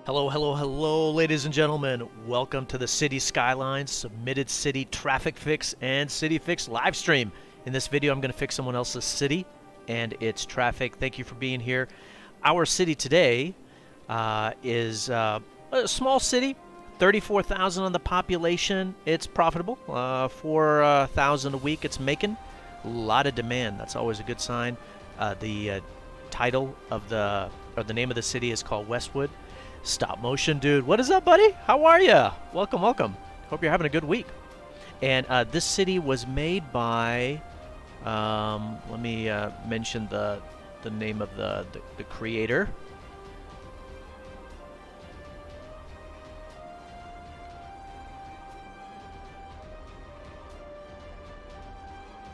Hello, hello, hello, ladies and gentlemen. Welcome to the Cities Skylines Submitted City Traffic Fix and City Fix live stream. In this video, I'm going to fix someone else's city and its traffic. Thank you for being here. Our city today is a small city, 34,000 on the population. It's profitable, 4,000 a week. It's making a lot of demand. That's always a good sign. The title of the name of the city is called Westwood. Stop motion dude, what is up, buddy? How are you? Welcome, welcome. Hope you're having a good week. And this city was made by let me mention the name of the creator.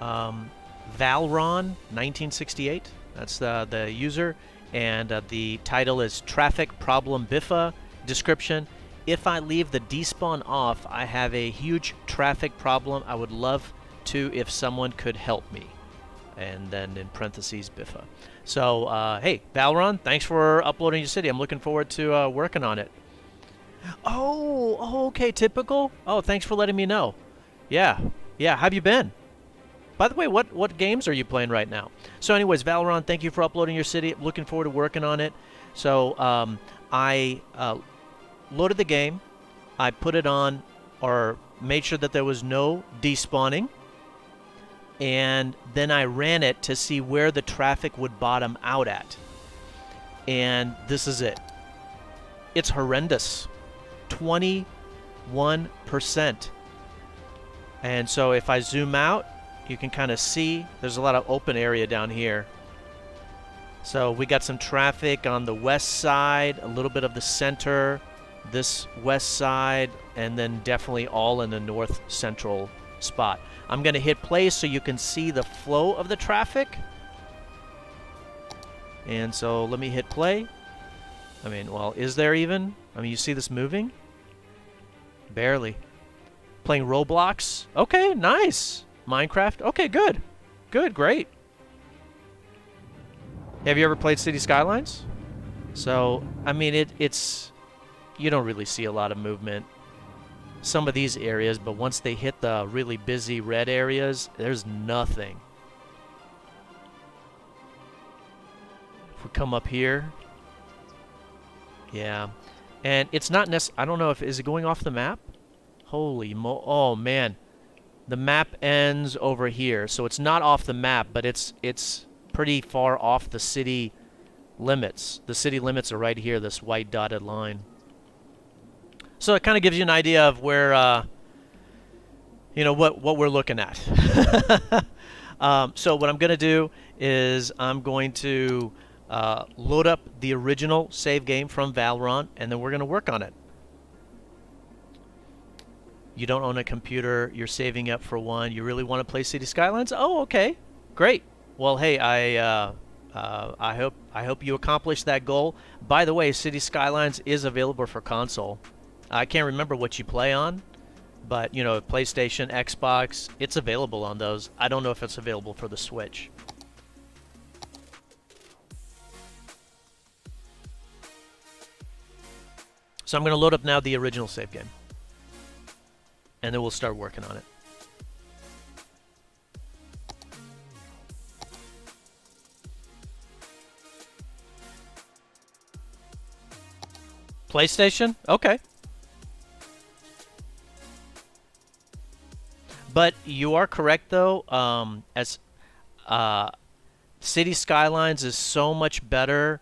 Valron 1968, that's the user. And the title is Traffic Problem Biffa. Description: if I leave the despawn off, I have a huge traffic problem. I would love to if someone could help me. And then in parentheses, Biffa. So, hey, Valron, thanks for uploading your city. I'm looking forward to working on it. Oh, okay, typical. Oh, thanks for letting me know. Yeah, how have you been? By the way, what games are you playing right now? So anyways, Valron, thank you for uploading your city. Looking forward to working on it. So I loaded the game. I put it on, or made sure that there was no despawning. And then I ran it to see where the traffic would bottom out at. And this is it. It's horrendous. 21%. And so if I zoom out, you can kind of see there's a lot of open area down here. So we got some traffic on the west side, a little bit of the center, this west side, and then definitely all in the north central spot. I'm going to hit play so you can see the flow of the traffic. And so let me hit play. I mean, well, is there even? I mean, you see this moving? Barely. Playing Roblox? Okay, nice. Minecraft? Okay, good. Good, great. Have you ever played Cities Skylines? So, I mean, it's... You don't really see a lot of movement. Some of these areas, but once they hit the really busy red areas, there's nothing. If we come up here... Yeah. And it's not necessarily... I don't know if... Is it going off the map? Holy mo... Oh, man. The map ends over here, so it's not off the map, but it's pretty far off the city limits. The city limits are right here, this white dotted line. So it kind of gives you an idea of where, you know, what we're looking at. So what I'm going to do is I'm going to load up the original save game from Valron, and then we're going to work on it. You don't own a computer, you're saving up for one, you really want to play Cities Skylines? Oh, okay. Great. Well, hey, I hope you accomplish that goal. By the way, Cities Skylines is available for console. I can't remember what you play on, but, you know, PlayStation, Xbox, it's available on those. I don't know if it's available for the Switch. So I'm going to load up now the original save game. And then we'll start working on it. PlayStation? Okay. But you are correct, though. As City Skylines is so much better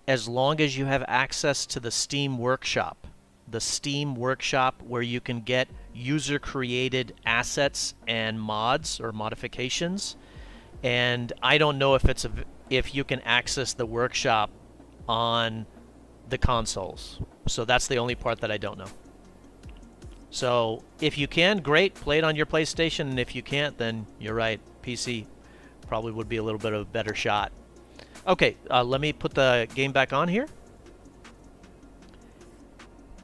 as long as you have access to the Steam Workshop. The Steam Workshop, where you can get user-created assets and mods or modifications. And I don't know if you can access the workshop on the consoles. So that's the only part that I don't know. So if you can, great, play it on your PlayStation, and if you can't, then you're right, PC probably would be a little bit of a better shot. Okay, let me put the game back on here.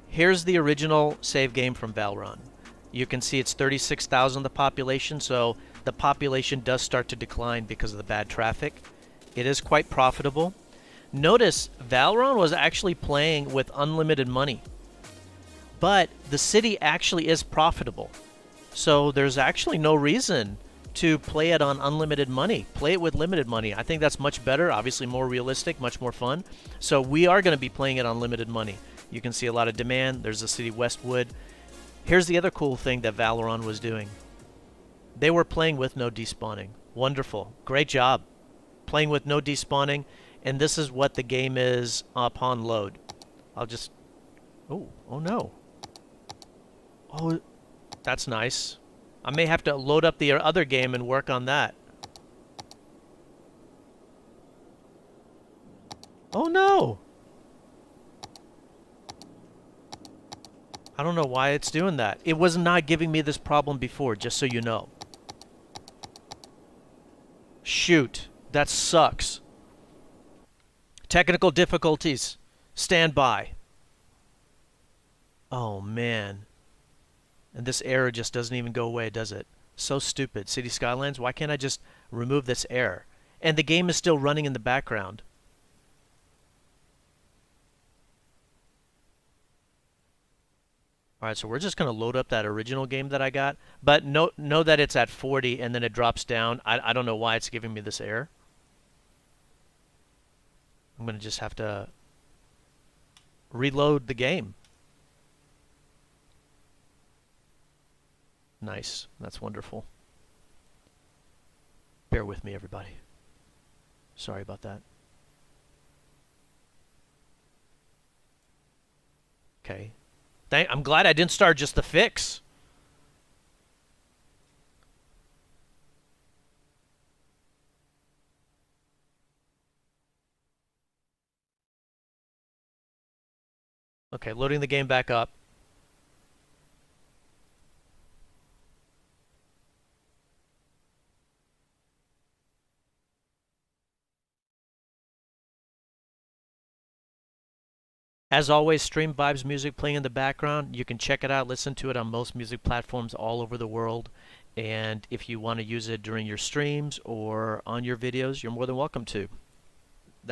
Here's the original save game from Valron. You can see it's 36,000 the population, so the population does start to decline because of the bad traffic. It is quite profitable. Notice Valron was actually playing with unlimited money, but the city actually is profitable. So there's actually no reason to play it on unlimited money. Play it with limited money. I think that's much better, obviously more realistic, much more fun. So we are going to be playing it on limited money. You can see a lot of demand. There's the city Westwood. Here's the other cool thing that Valoron was doing. They were playing with no despawning. Wonderful. Great job. Playing with no despawning. And this is what the game is upon load. I'll just... Oh no. Oh, that's nice. I may have to load up the other game and work on that. Oh no! I don't know why it's doing that. It was not giving me this problem before, just so you know. Shoot. That sucks. Technical difficulties. Stand by. Oh man. And this error just doesn't even go away, does it? So stupid. Cities Skylines, why can't I just remove this error? And the game is still running in the background. Alright, so we're just going to load up that original game that I got. But know that it's at 40 and then it drops down. I don't know why it's giving me this error. I'm going to just have to reload the game. Nice. That's wonderful. Bear with me, everybody. Sorry about that. Okay. I'm glad I didn't start just the fix. Okay, loading the game back up. As always, Stream Vibes music playing in the background. You can check it out, listen to it on most music platforms all over the world. And if you want to use it during your streams or on your videos, you're more than welcome to.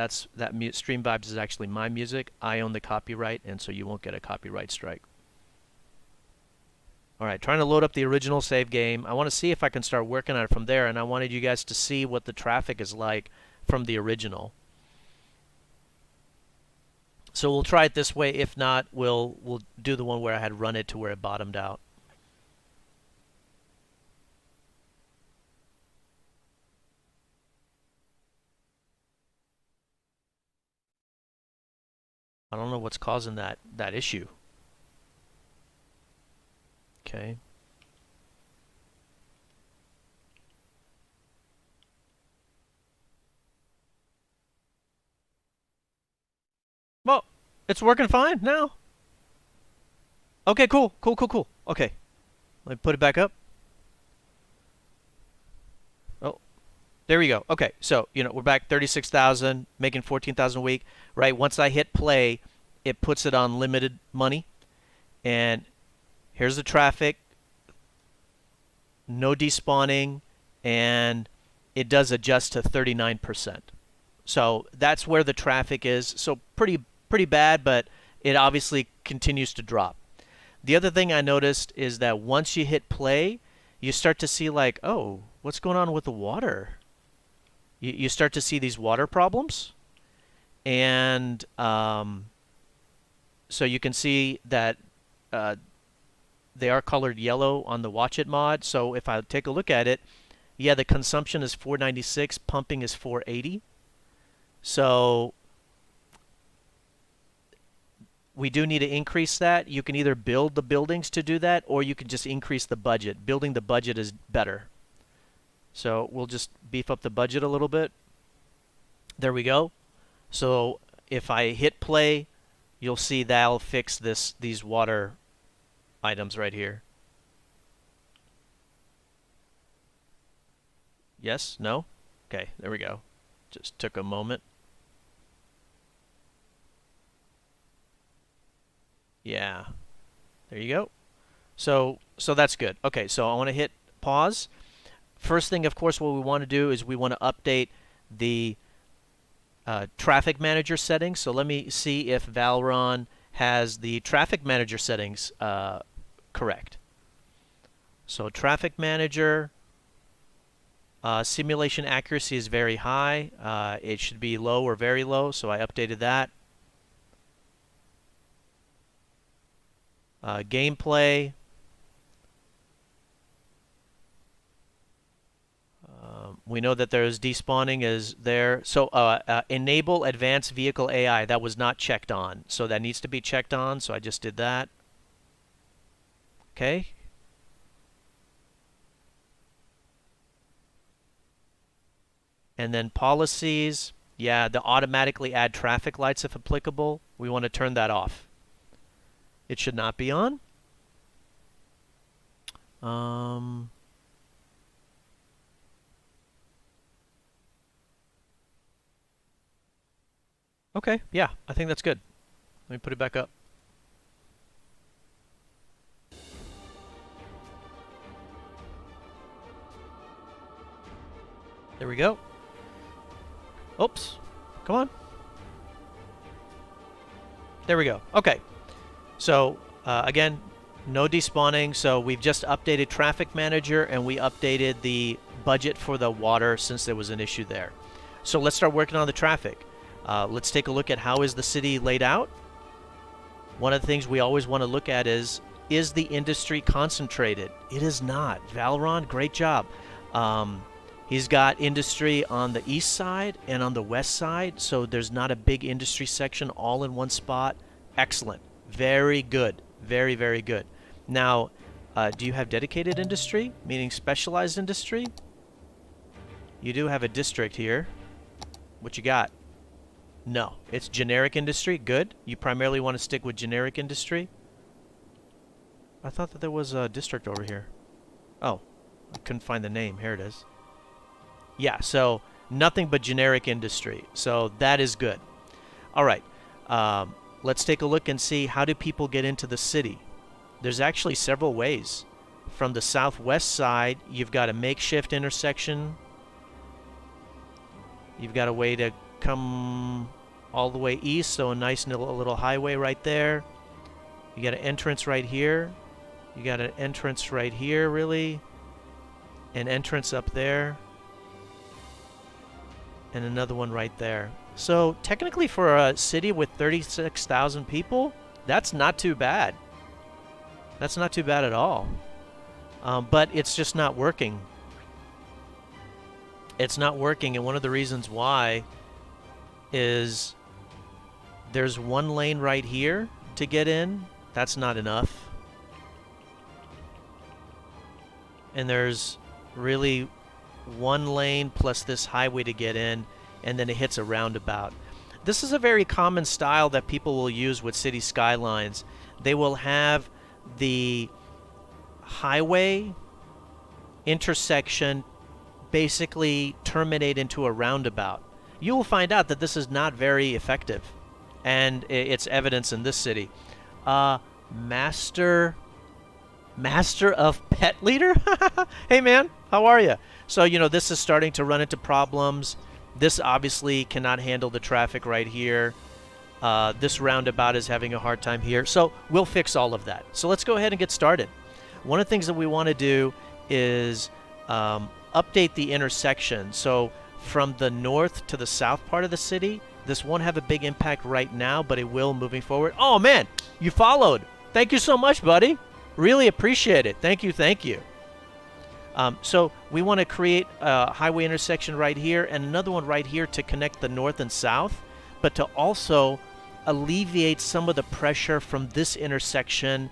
Stream Vibes is actually my music. I own the copyright, and so you won't get a copyright strike. Alright, trying to load up the original save game. I want to see if I can start working on it from there, and I wanted you guys to see what the traffic is like from the original. So we'll try it this way. If not, we'll do the one where I had run it to where it bottomed out. I don't know what's causing that issue. Okay. Well, it's working fine now. Okay, cool. Okay. Let me put it back up. Oh, there we go. Okay, so, we're back 36,000, making 14,000 a week, right? Once I hit play, it puts it on limited money. And here's the traffic. No despawning, and it does adjust to 39%. So that's where the traffic is. So pretty bad, but it obviously continues to drop. The other thing I noticed is that once you hit play, you start to see like, oh, what's going on with the water? You start to see these water problems. And so you can see that they are colored yellow on the Watch It mod. So if I take a look at it, yeah, the consumption is 496, pumping is 480. So we do need to increase that. You can either build the buildings to do that, or you can just increase the budget. Building the budget is better. So we'll just beef up the budget a little bit. There we go. So if I hit play, you'll see that'll fix these water items right here. Yes? No? Okay, there we go. Just took a moment. Yeah. There you go. So that's good. Okay, so I want to hit pause. First thing, of course, what we want to do is we want to update the traffic manager settings. So let me see if Valron has the traffic manager settings correct. So traffic manager, simulation accuracy is very high. It should be low or very low, so I updated that. Gameplay. We know that there's despawning is there. So enable advanced vehicle AI. That was not checked on. So that needs to be checked on. So I just did that. Okay. And then policies. Yeah, the automatically add traffic lights if applicable. We want to turn that off. It should not be on. Okay, yeah, I think that's good. Let me put it back up. There we go. Oops. Come on. There we go. Okay. So, again, no despawning. So we've just updated Traffic Manager, and we updated the budget for the water since there was an issue there. So let's start working on the traffic. Let's take a look at how is the city laid out. One of the things we always want to look at is the industry concentrated? It is not. Valron, great job. He's got industry on the east side and on the west side, so there's not a big industry section all in one spot. Excellent. Very good. Very, very good. Now, do you have dedicated industry, meaning specialized industry? You do have a district here. What you got? No, it's generic industry. Good. You primarily want to stick with generic industry. I thought that there was a district over here. Oh, I couldn't find the name. Here it is. Yeah, so nothing but generic industry. So that is good. All right. Let's take a look and see how do people get into the city. There's actually several ways. From the southwest side, you've got a makeshift intersection. You've got a way to come all the way east, so a nice little highway right there. You got an entrance right here. You got an entrance right here, really. An entrance up there. And another one right there. So technically for a city with 36,000 people, that's not too bad. That's not too bad at all. But it's just not working. It's not working, and one of the reasons why is there's one lane right here to get in. That's not enough. And there's really one lane plus this highway to get in, and then it hits a roundabout. This is a very common style that people will use with Cities Skylines. They will have the highway intersection basically terminate into a roundabout. You will find out that this is not very effective, and it's evidence in this city. Master of Pet Leader? Hey man, how are you? So, you know, this is starting to run into problems. This obviously cannot handle the traffic right here. This roundabout is having a hard time here. So we'll fix all of that. So let's go ahead and get started. One of the things that we want to do is update the intersection. So from the north to the south part of the city, this won't have a big impact right now, but it will moving forward. Oh man, you followed. Thank you so much, buddy. Really appreciate it. Thank you, thank you. So we want to create a highway intersection right here and another one right here to connect the north and south, but to also alleviate some of the pressure from this intersection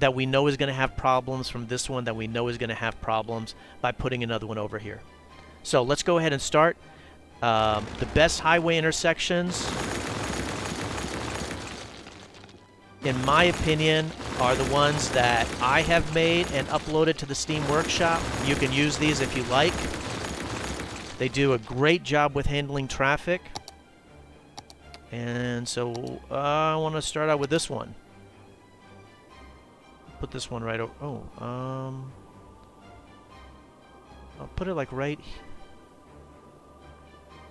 that we know is going to have problems, from this one that we know is going to have problems, by putting another one over here. So let's go ahead and start. The best highway intersections, in my opinion, are the ones that I have made and uploaded to the Steam Workshop. You can use these if you like. They do a great job with handling traffic. And so I want to start out with this one. Put this one right over. Oh, I'll put it like right.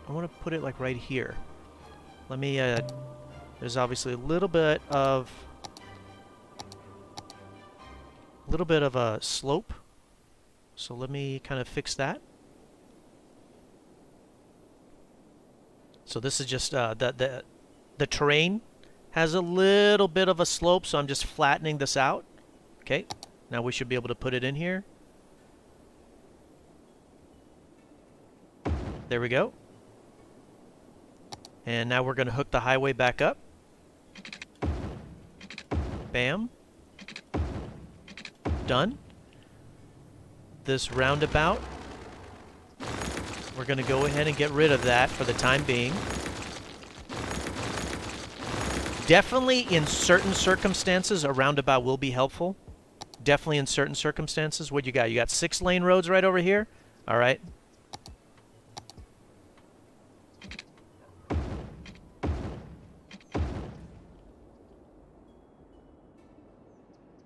I want to put it like right here. Let me, there's obviously a little bit of a slope. So let me kind of fix that. So this is just the terrain has a little bit of a slope, so I'm just flattening this out. Okay, now we should be able to put it in here. There we go. And now we're going to hook the highway back up. Bam. Done. This roundabout, we're going to go ahead and get rid of that for the time being. Definitely in certain circumstances, a roundabout will be helpful. Definitely in certain circumstances. What you got? You got 6-lane roads right over here? All right.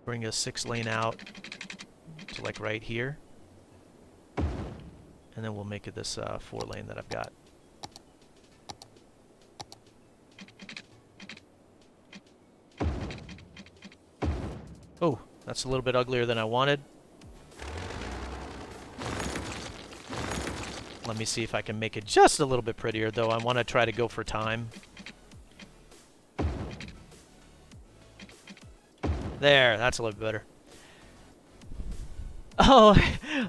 Bring a 6-lane out to like right here. And then we'll make it this 4-lane that I've got. Oh, that's a little bit uglier than I wanted. Let me see if I can make it just a little bit prettier, though. I want to try to go for time. There, that's a little bit better. Oh,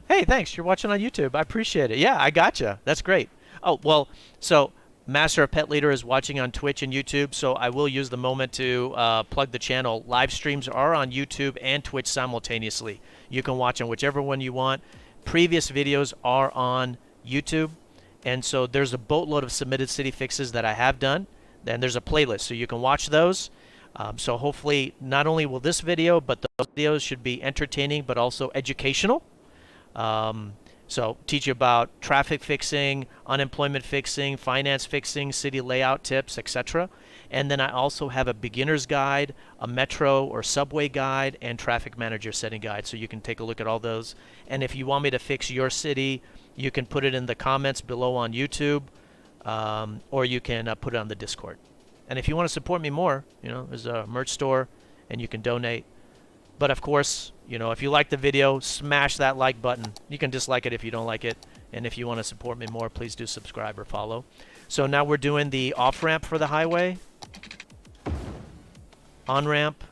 hey, thanks. You're watching on YouTube. I appreciate it. Yeah, I gotcha. That's great. Oh, well, so Master of Pet Leader is watching on Twitch and YouTube, so I will use the moment to plug the channel. Live streams are on YouTube and Twitch simultaneously. You can watch on whichever one you want. Previous videos are on YouTube, and so there's a boatload of submitted city fixes that I have done. Then there's a playlist, so you can watch those. So hopefully not only will this video, but those videos should be entertaining, but also educational. So teach you about traffic fixing, unemployment fixing, finance fixing, city layout tips, etc. And then I also have a beginner's guide, a metro or subway guide, and traffic manager setting guide. So you can take a look at all those. And if you want me to fix your city, you can put it in the comments below on YouTube, or you can put it on the Discord. And if you want to support me more, you know, there's a merch store and you can donate. But of course, you know, if you like the video, smash that like button. You can dislike it if you don't like it. And if you want to support me more, please do subscribe or follow. So now we're doing the off-ramp for the highway. On-ramp.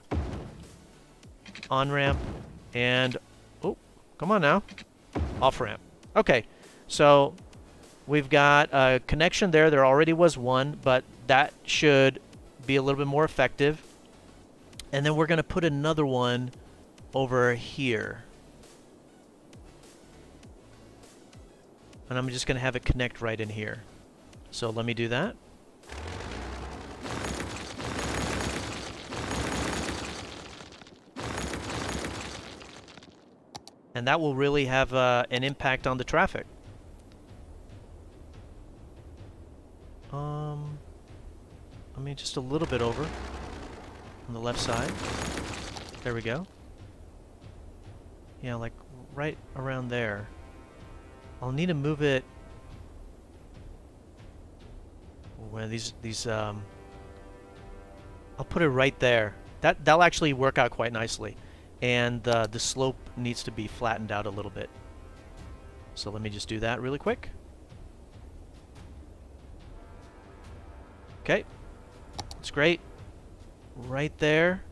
On-ramp. And, oh, come on now. Off-ramp. Okay, so we've got a connection there. There already was one, but that should be a little bit more effective. And then we're going to put another one over here. And I'm just going to have it connect right in here. So let me do that. And that will really have an impact on the traffic. I mean, just a little bit over on the left side. There we go. Yeah, like right around there. I'll need to move it. Well, I'll put it right there. That'll actually work out quite nicely. And the slope needs to be flattened out a little bit. So let me just do that really quick. Okay. That's great. Right there.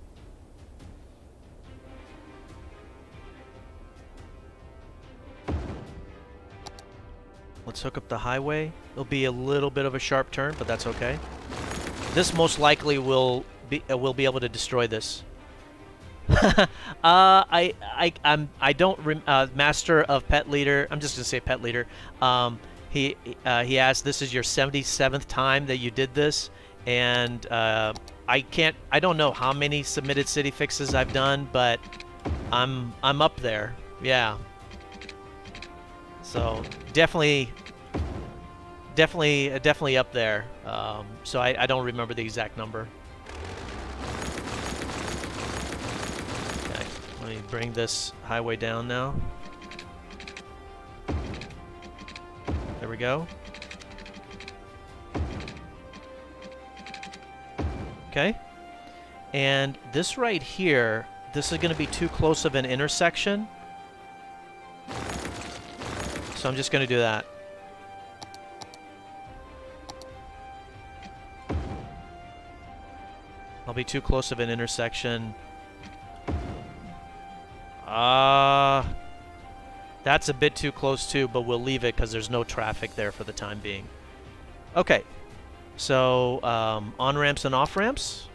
Let's hook up the highway. It'll be a little bit of a sharp turn, but that's okay. This most likely will be able to destroy this. I don't Master of Pet Leader. I'm just gonna say Pet Leader. He asked, this is your 77th time that you did this, and I don't know how many submitted city fixes I've done, but I'm up there. Yeah. So definitely up there. So I don't remember the exact number. Okay, let me bring this highway down now. There we go. Okay? And this right here, this is going to be too close of an intersection. So I'm just going to do that. I'll be too close of an intersection. That's a bit too close too, but we'll leave it because there's no traffic there for the time being. Okay. So, on-ramps and off-ramps.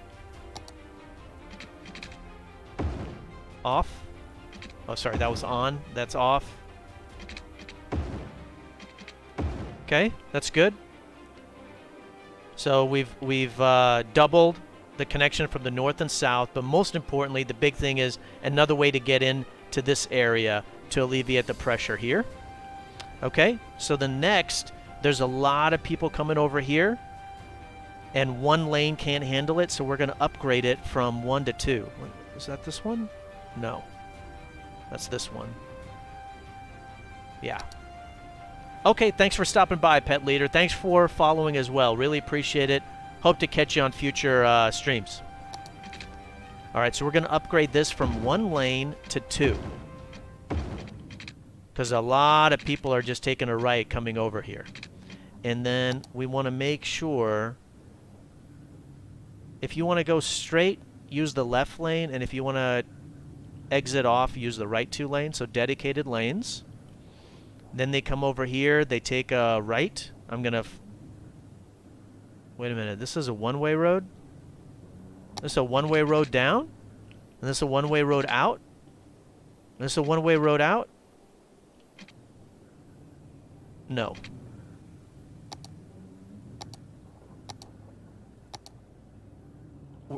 Off. Oh, sorry, that was on. That's off. Okay, that's good. So we've doubled the connection from the north and south, but most importantly, the big thing is another way to get in to this area to alleviate the pressure here. Okay, so the next, there's a lot of people coming over here, and one lane can't handle it, so we're going to upgrade it from 1 to 2. Is that this one? No. That's this one. Yeah. Okay, thanks for stopping by, Pet Leader. Thanks for following as well. Really appreciate it. Hope to catch you on future streams. All right, so we're going to upgrade this from 1 lane to 2. Because a lot of people are just taking a right coming over here. And then we want to make sure, if you want to go straight, use the left lane. And if you want to exit off, use the right 2 lanes. So dedicated lanes. Then they come over here. They take a right. I'm going to... Wait a minute. This is a one-way road? This is a one-way road down? And this is a one-way road out? And this is a one-way road out? No.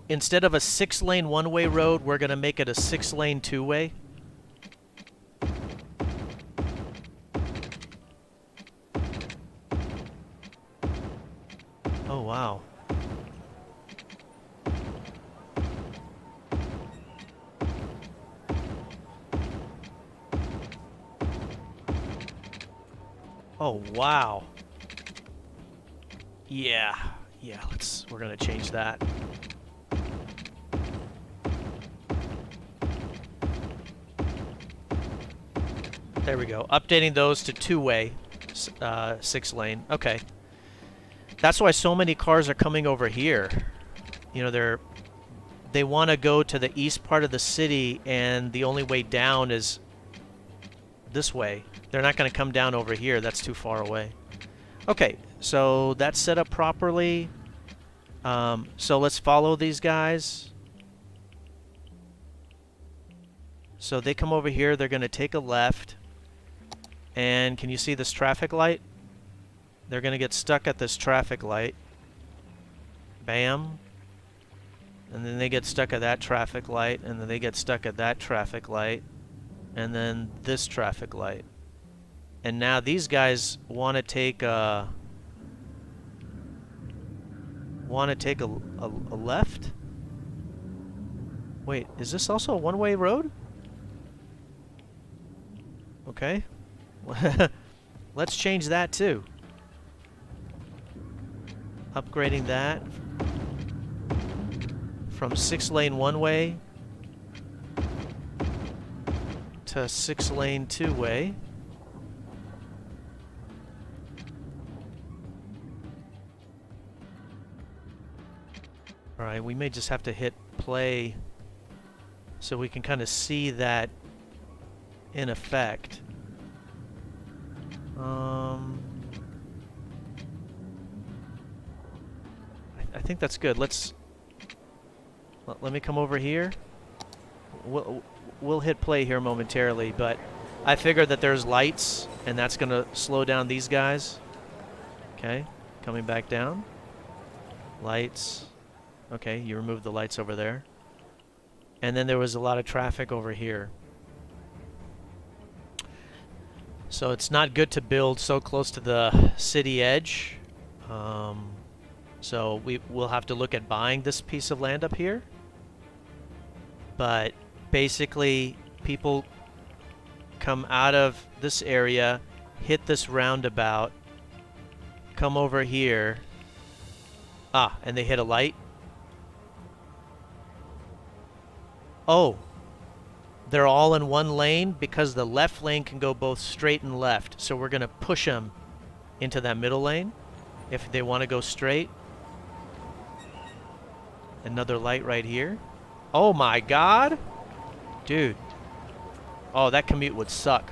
Instead of a 6-lane one-way road, we're going to make it a 6-lane 2-way. Oh, wow. Oh, wow. Yeah, we're gonna change that. There we go. Updating those to 2-way, 6-lane. Okay. That's why so many cars are coming over here. You know, they want to go to the east part of the city, and the only way down is this way. They're not going to come down over here. That's too far away. Okay, so that's set up properly. So let's follow these guys. So they come over here. They're going to take a left. And can you see this traffic light? They're going to get stuck at this traffic light. Bam. And then they get stuck at that traffic light. And then they get stuck at that traffic light. And then this traffic light. And now these guys want to take a left? Wait, is this also a one-way road? Okay. Let's change that too. Upgrading that from 6-lane one-way to 6-lane 2-way. Alright, we may just have to hit play so we can kind of see that in effect. I think that's good. Let me come over here. We'll hit play here momentarily, but I figured that there's lights, and that's going to slow down these guys. Okay, coming back down. Lights. Okay, you removed the lights over there. And then there was a lot of traffic over here. So it's not good to build so close to the city edge. So we'll have to look at buying this piece of land up here. But basically, people come out of this area, hit this roundabout, come over here. Ah, and they hit a light. Oh, they're all in one lane because the left lane can go both straight and left. So we're going to push them into that middle lane if they want to go straight. Another light right here. Oh my God. Dude. Oh, that commute would suck.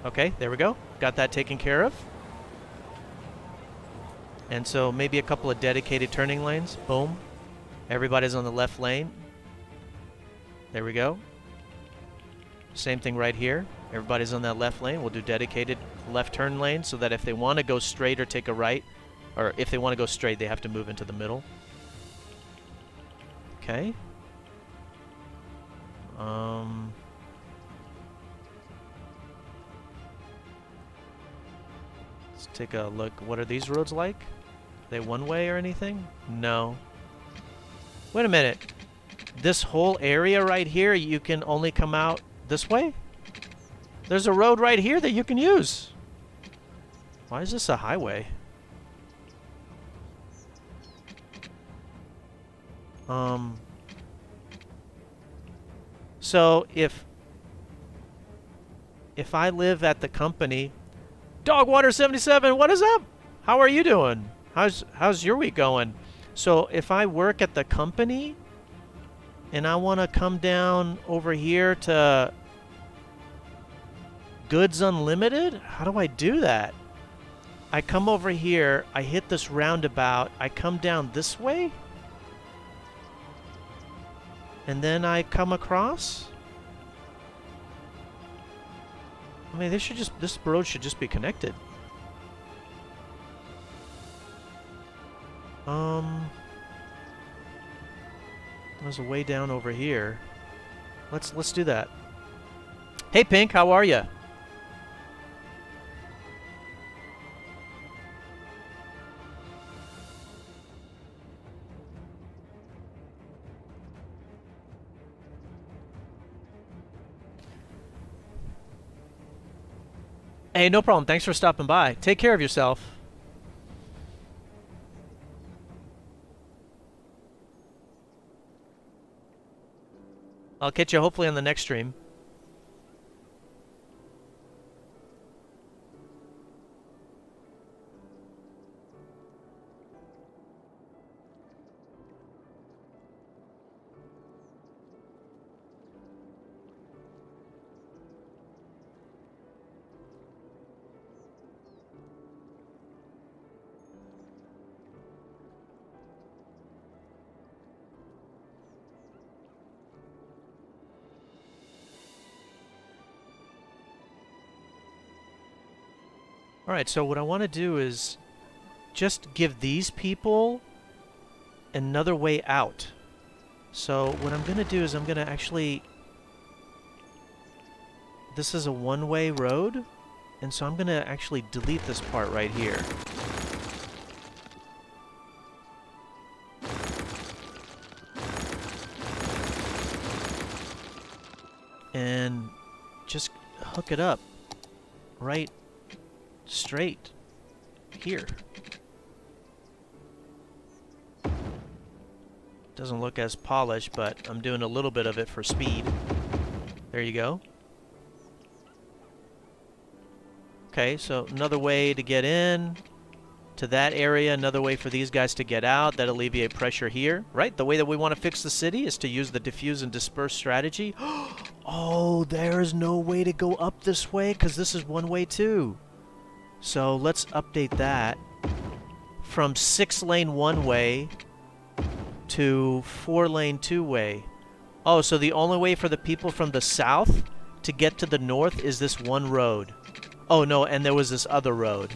Okay, there we go. Got that taken care of. And so maybe a couple of dedicated turning lanes. Boom. Everybody's on the left lane. There we go. Same thing right here. Everybody's on that left lane. We'll do dedicated left turn lane so that if they want to go straight or take a right, or if they want to go straight, they have to move into the middle. Okay. Let's take a look. What are these roads like? Are they one way or anything? No. Wait a minute. This whole area right here, you can only come out this way? There's a road right here that you can use. Why is this a highway? So if I live at the company, Dogwater77, what is up? How are you doing? How's your week going? So if I work at the company and I want to come down over here to Goods Unlimited, how do I do that? I come over here, I hit this roundabout, I come down this way, and then I come across? I mean, this road should just be connected. There's a way down over here. Let's do that. Hey Pink, how are you? Hey, no problem. Thanks for stopping by. Take care of yourself. I'll catch you hopefully on the next stream. Alright, so what I want to do is just give these people another way out. So what I'm going to do is I'm going to actually... This is a one-way road, and so I'm going to actually delete this part right here. And just hook it up right straight here. Doesn't look as polished, but I'm doing a little bit of it for speed. There you go. Okay, so another way to get in to that area, another way for these guys to get out. That alleviate pressure here, right? The way that we want to fix the city is to use the diffuse and disperse strategy. Oh, there's no way to go up this way because this is one way too. So let's update that from 6-lane one-way to 4-lane two-way. Oh, so the only way for the people from the south to get to the north is this one road. Oh, no, and there was this other road.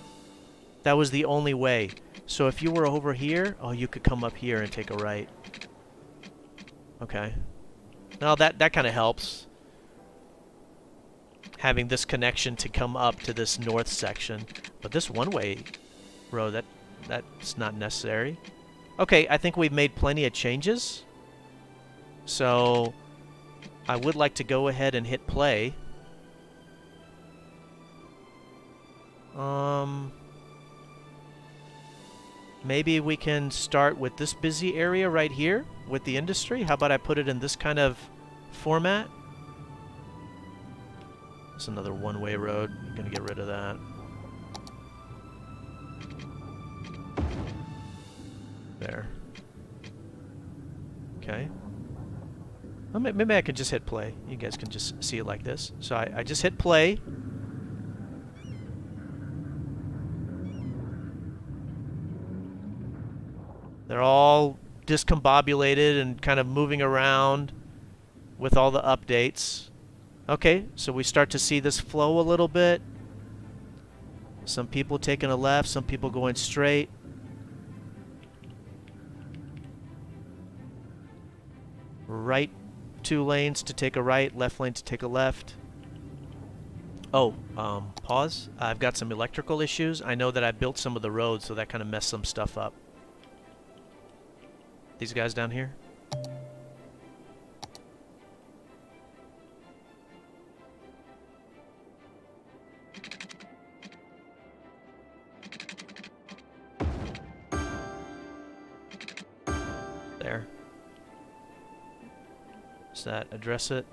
That was the only way. So if you were over here, oh, you could come up here and take a right. Okay. Now that kind of helps. Having this connection to come up to this north section. But this one-way road, that's not necessary. Okay, I think we've made plenty of changes. So I would like to go ahead and hit play. maybe we can start with this busy area right here with the industry. How about I put it in this kind of format? It's another one-way road. I'm gonna get rid of that. There. Okay. Well, maybe I could just hit play. You guys can just see it like this. So I just hit play. They're all discombobulated and kind of moving around with all the updates. Okay, so we start to see this flow a little bit. Some people taking a left, some people going straight. Right 2 lanes to take a right, left lane to take a left. Oh, pause. I've got some electrical issues. I know that I built some of the roads, so that kind of messed some stuff up. These guys down here. There. Does that address it?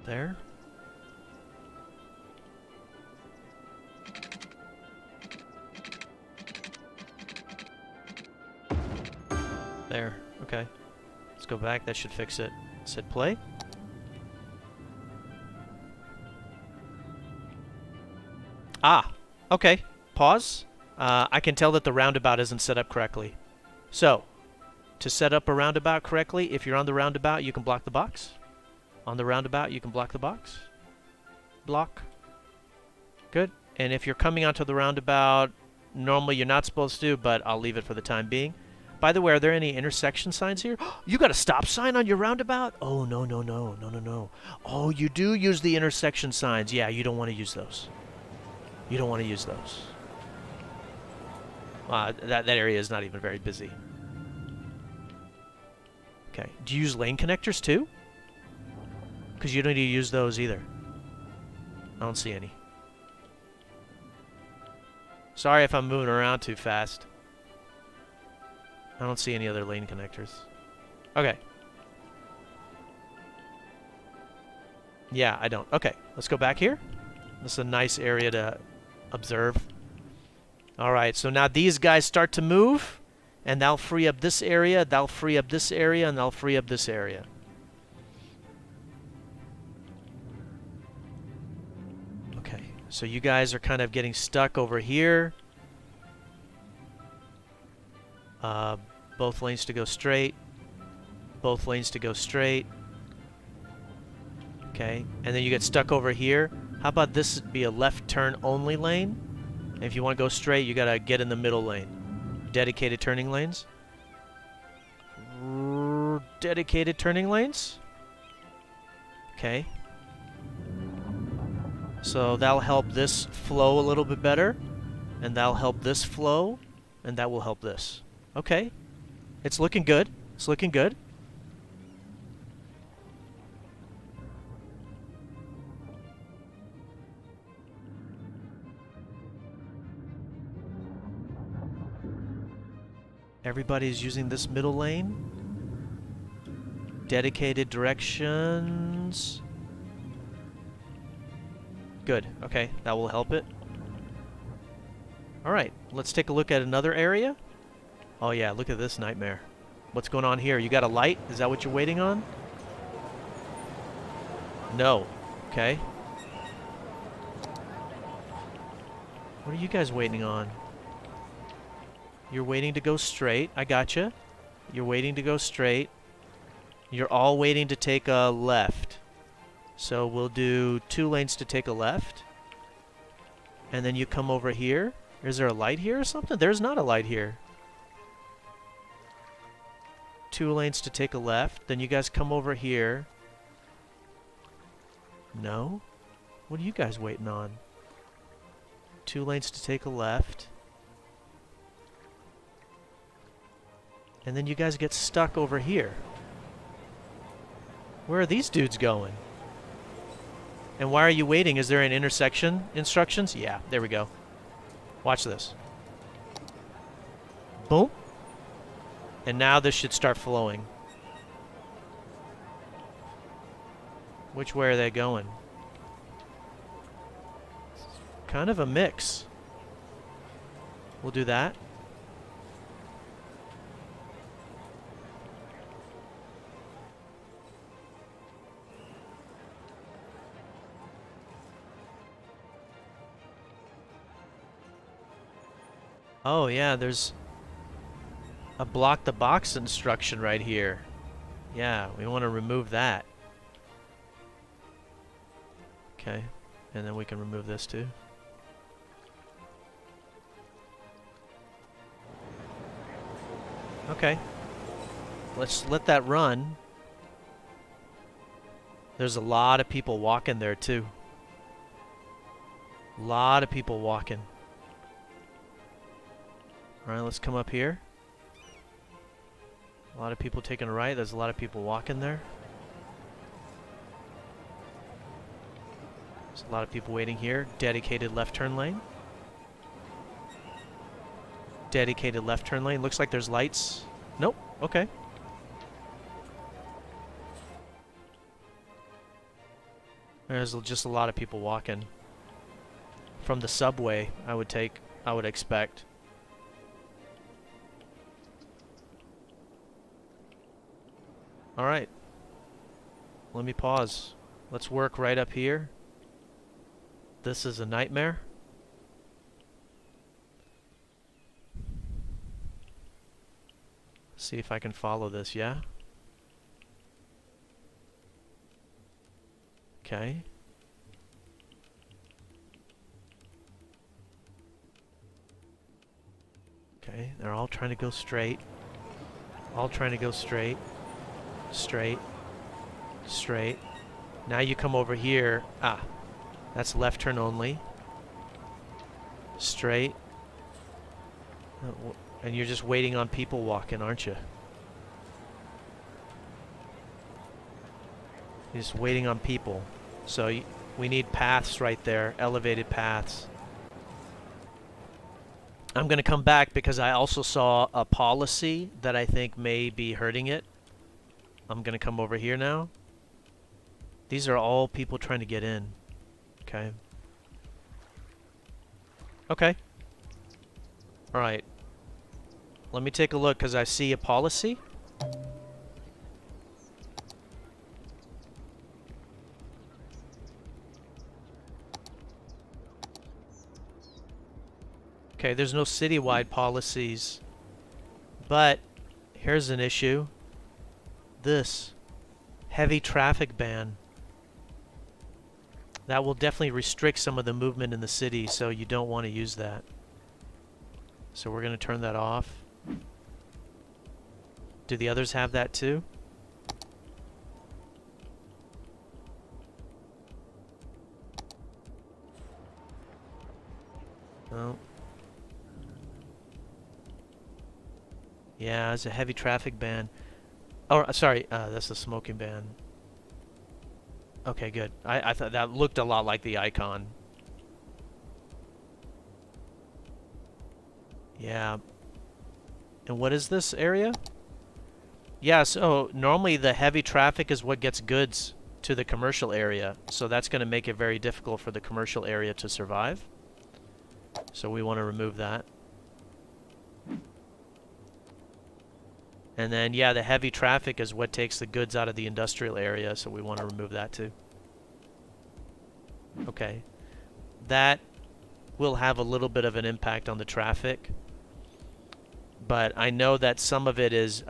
There. There. Okay. Let's go back. That should fix it. Let's hit play. Ah. Okay. Pause. I can tell that the roundabout isn't set up correctly. So, to set up a roundabout correctly, if you're on the roundabout, you can block the box. On the roundabout, you can block the box. Block. Good. And if you're coming onto the roundabout, normally you're not supposed to, but I'll leave it for the time being. By the way, are there any intersection signs here? You got a stop sign on your roundabout? Oh, no, no, no, no, no, no. Oh, you do use the intersection signs. Yeah, you don't want to use those. You don't want to use those. That area is not even very busy. Okay. Do you use lane connectors too? Because you don't need to use those either. I don't see any. Sorry if I'm moving around too fast. I don't see any other lane connectors. Okay. Yeah, I don't. Okay, let's go back here. This is a nice area to observe. Alright, so now these guys start to move, and they'll free up this area, they'll free up this area, and they'll free up this area. Okay, so you guys are kind of getting stuck over here. Both lanes to go straight. Both lanes to go straight. Okay, and then you get stuck over here. How about this be a left turn only lane? And if you want to go straight, you gotta get in the middle lane. Dedicated turning lanes. Dedicated turning lanes. Okay. So that'll help this flow a little bit better. And that'll help this flow. And that will help this. Okay. It's looking good. It's looking good. Everybody's using this middle lane. Dedicated directions. Good. Okay, that will help it. Alright, let's take a look at another area. Oh yeah, look at this nightmare. What's going on here? You got a light? Is that what you're waiting on? No. Okay. What are you guys waiting on? You're waiting to go straight. I gotcha. You're waiting to go straight. You're all waiting to take a left. So we'll do 2 lanes to take a left. And then you come over here. Is there a light here or something? There's not a light here. 2 lanes to take a left. Then you guys come over here. No? What are you guys waiting on? 2 lanes to take a left. And then you guys get stuck over here. Where are these dudes going? And why are you waiting? Is there an intersection instructions? Yeah, there we go. Watch this. Boom. And now this should start flowing. Which way are they going? Kind of a mix. We'll do that. Oh yeah, there's a block the box instruction right here. Yeah, we want to remove that. Okay, and then we can remove this too. Okay, let's let that run. There's a lot of people walking there too. A lot of people walking. Alright, let's come up here. A lot of people taking a right. There's a lot of people walking there. There's a lot of people waiting here. Dedicated left turn lane. Dedicated left turn lane. Looks like there's lights. Nope. Okay. There's just a lot of people walking. From the subway, I would expect. Alright. Let me pause. Let's work right up here. This is a nightmare. See if I can follow this, yeah? Okay. Okay, they're all trying to go straight. All trying to go straight. Straight. Straight. Now you come over here. Ah, that's left turn only. Straight. And you're just waiting on people walking, aren't you? You're just waiting on people. So we need paths right there, elevated paths. I'm going to come back because I also saw a policy that I think may be hurting it. I'm going to come over here now. These are all people trying to get in. Okay. Okay. Alright. Let me take a look because I see a policy. Okay, there's no citywide policies. But here's an issue. This heavy traffic ban. That will definitely restrict some of the movement in the city, so you don't want to use that. So we're going to turn that off. Do the others have that too? No. Yeah, it's a heavy traffic ban. Oh, sorry, that's a smoking ban. Okay, good. I thought that looked a lot like the icon. Yeah. And what is this area? Yeah, so normally the heavy traffic is what gets goods to the commercial area. So that's going to make it very difficult for the commercial area to survive. So we want to remove that. And then, yeah, the heavy traffic is what takes the goods out of the industrial area, so we want to remove that too. Okay. That will have a little bit of an impact on the traffic. But I know that some of it is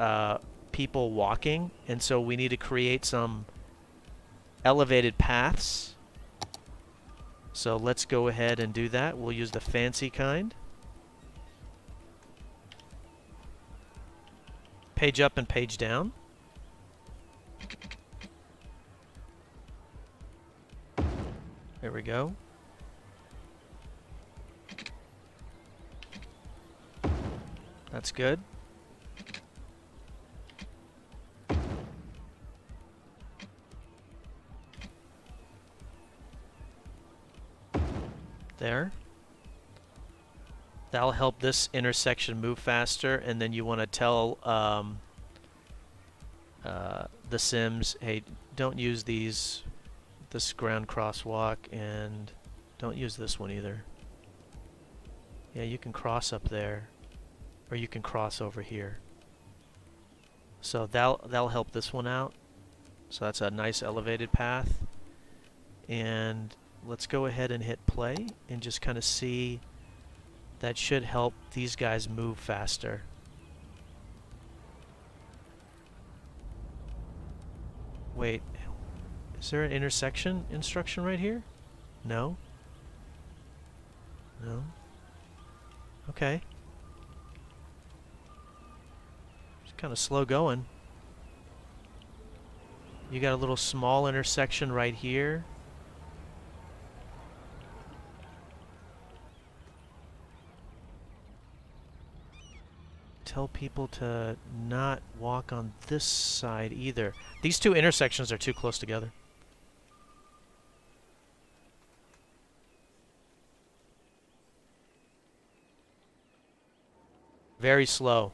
people walking, and so we need to create some elevated paths. So let's go ahead and do that. We'll use the fancy kind. Page up and page down. There we go. That's good. There. That'll help this intersection move faster, and then you want to tell the Sims, hey, don't use this ground crosswalk, and don't use this one either. Yeah, you can cross up there, or you can cross over here. So that'll help this one out. So that's a nice elevated path. And let's go ahead and hit play and just kind of see. That should help these guys move faster. Wait, is there an intersection instruction right here? No? No? Okay. It's kind of slow going. You got a little small intersection right here. Tell people to not walk on this side either. These two intersections are too close together. Very slow.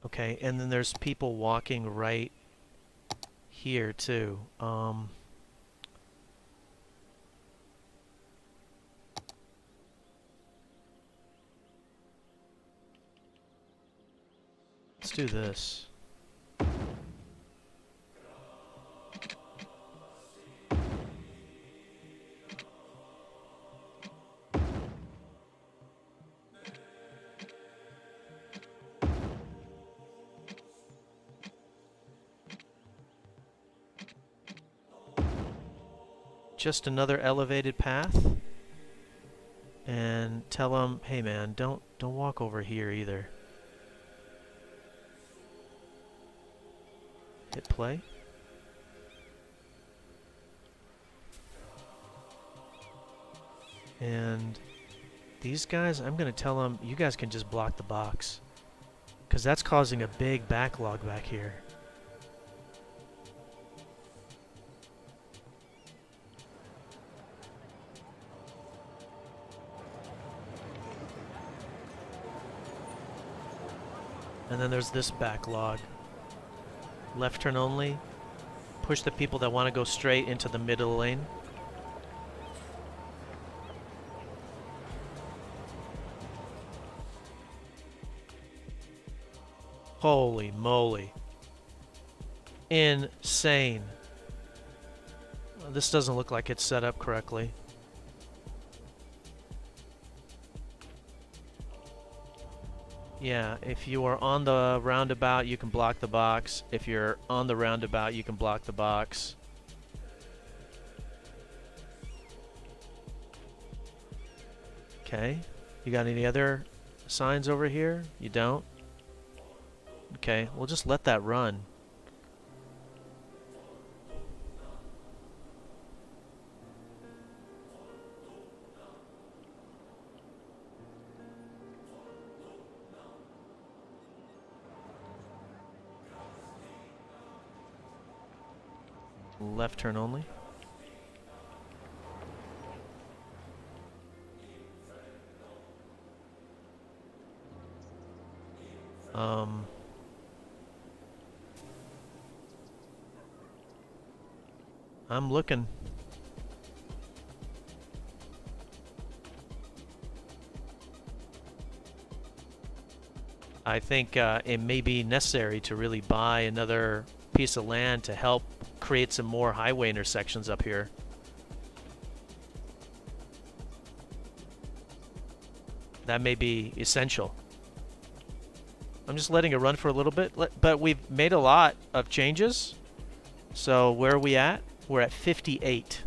Okay, and then there's people walking right here too. Let's do this. Just another elevated path. And tell them, hey man, don't walk over here either. Hit play. And these guys, I'm going to tell them, you guys can just block the box. Because that's causing a big backlog back here. And then there's this backlog. Left turn only. Push the people that want to go straight into the middle lane. Holy moly. Insane. This doesn't look like it's set up correctly. Yeah, if you are on the roundabout, you can block the box. If you're on the roundabout, you can block the box. Okay. You got any other signs over here? You don't? Okay, we'll just let that run. Left turn only. I'm looking. I think it may be necessary to really buy another piece of land to help create some more highway intersections up here. That may be essential. I'm just letting it run for a little bit, but we've made a lot of changes. So where are we at? We're at 58.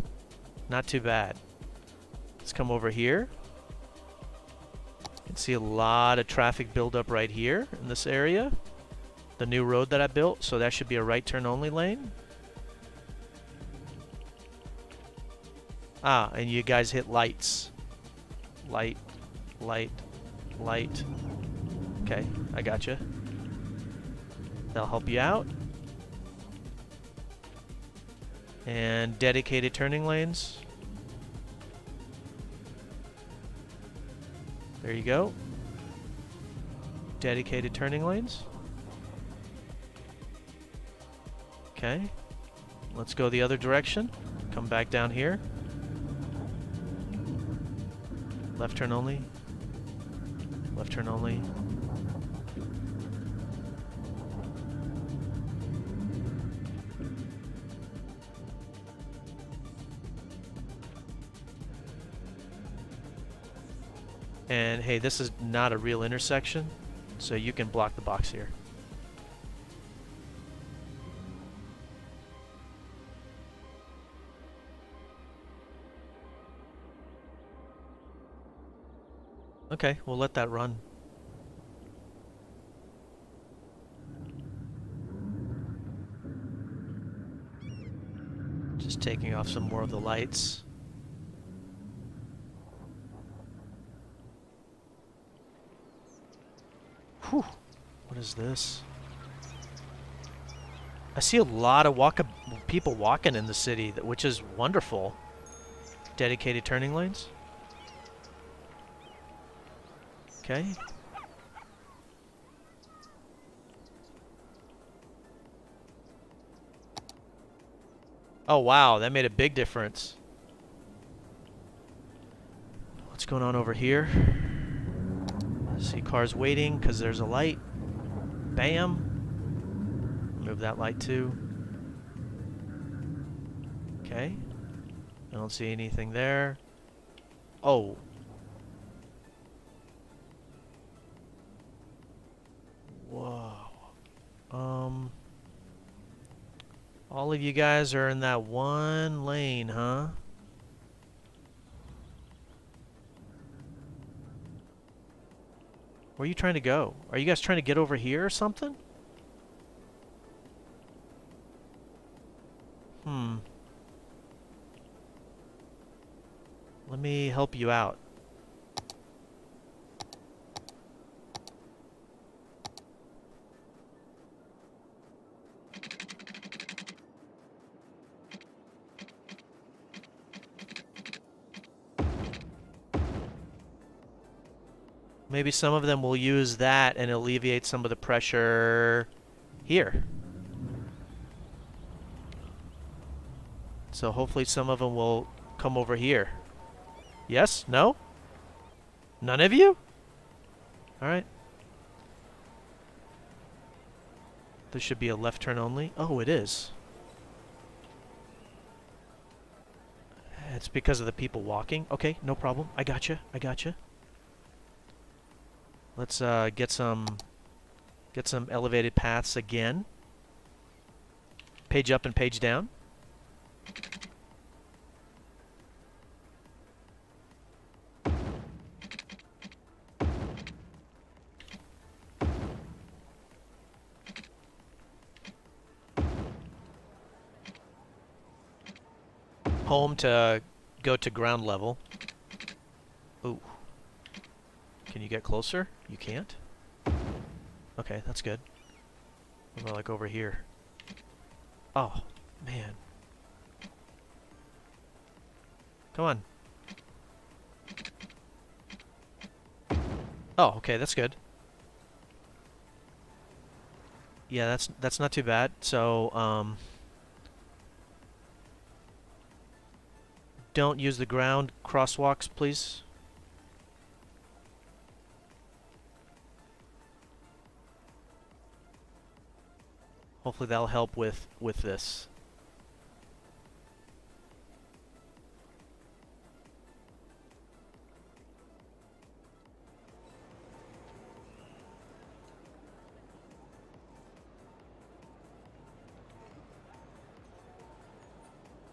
Not too bad. Let's come over here. You can see a lot of traffic buildup right here in this area. The new road that I built, so that should be a right turn only lane. Ah, and you guys hit lights. Light, light, light. Okay, I gotcha. That'll help you out. And dedicated turning lanes. There you go. Dedicated turning lanes. Okay. Let's go the other direction. Come back down here. Left turn only. Left turn only. And hey, this is not a real intersection, so you can block the box here. Okay, we'll let that run. Just taking off some more of the lights. Whew, what is this? I see a lot of people walking in the city, which is wonderful. Dedicated turning lanes. Okay. Oh wow, that made a big difference. What's going on over here? I see cars waiting because there's a light. Bam. Move that light too. Okay. I don't see anything there. Oh. Whoa. All of you guys are in that one lane, huh? Where are you trying to go? Are you guys trying to get over here or something? Let me help you out. Maybe some of them will use that and alleviate some of the pressure here. So hopefully some of them will come over here. Yes? No? None of you? Alright. There should be a left turn only. Oh, it is. It's because of the people walking. Okay, no problem. I gotcha. I gotcha. Let's get some elevated paths again. Page up and page down. Home to go to ground level. Ooh. Can you get closer? You can't? Okay, that's good. What about like over here? Oh, man. Come on. Oh, okay, that's good. Yeah, that's not too bad. So, don't use the ground crosswalks, please. Hopefully that'll help with this.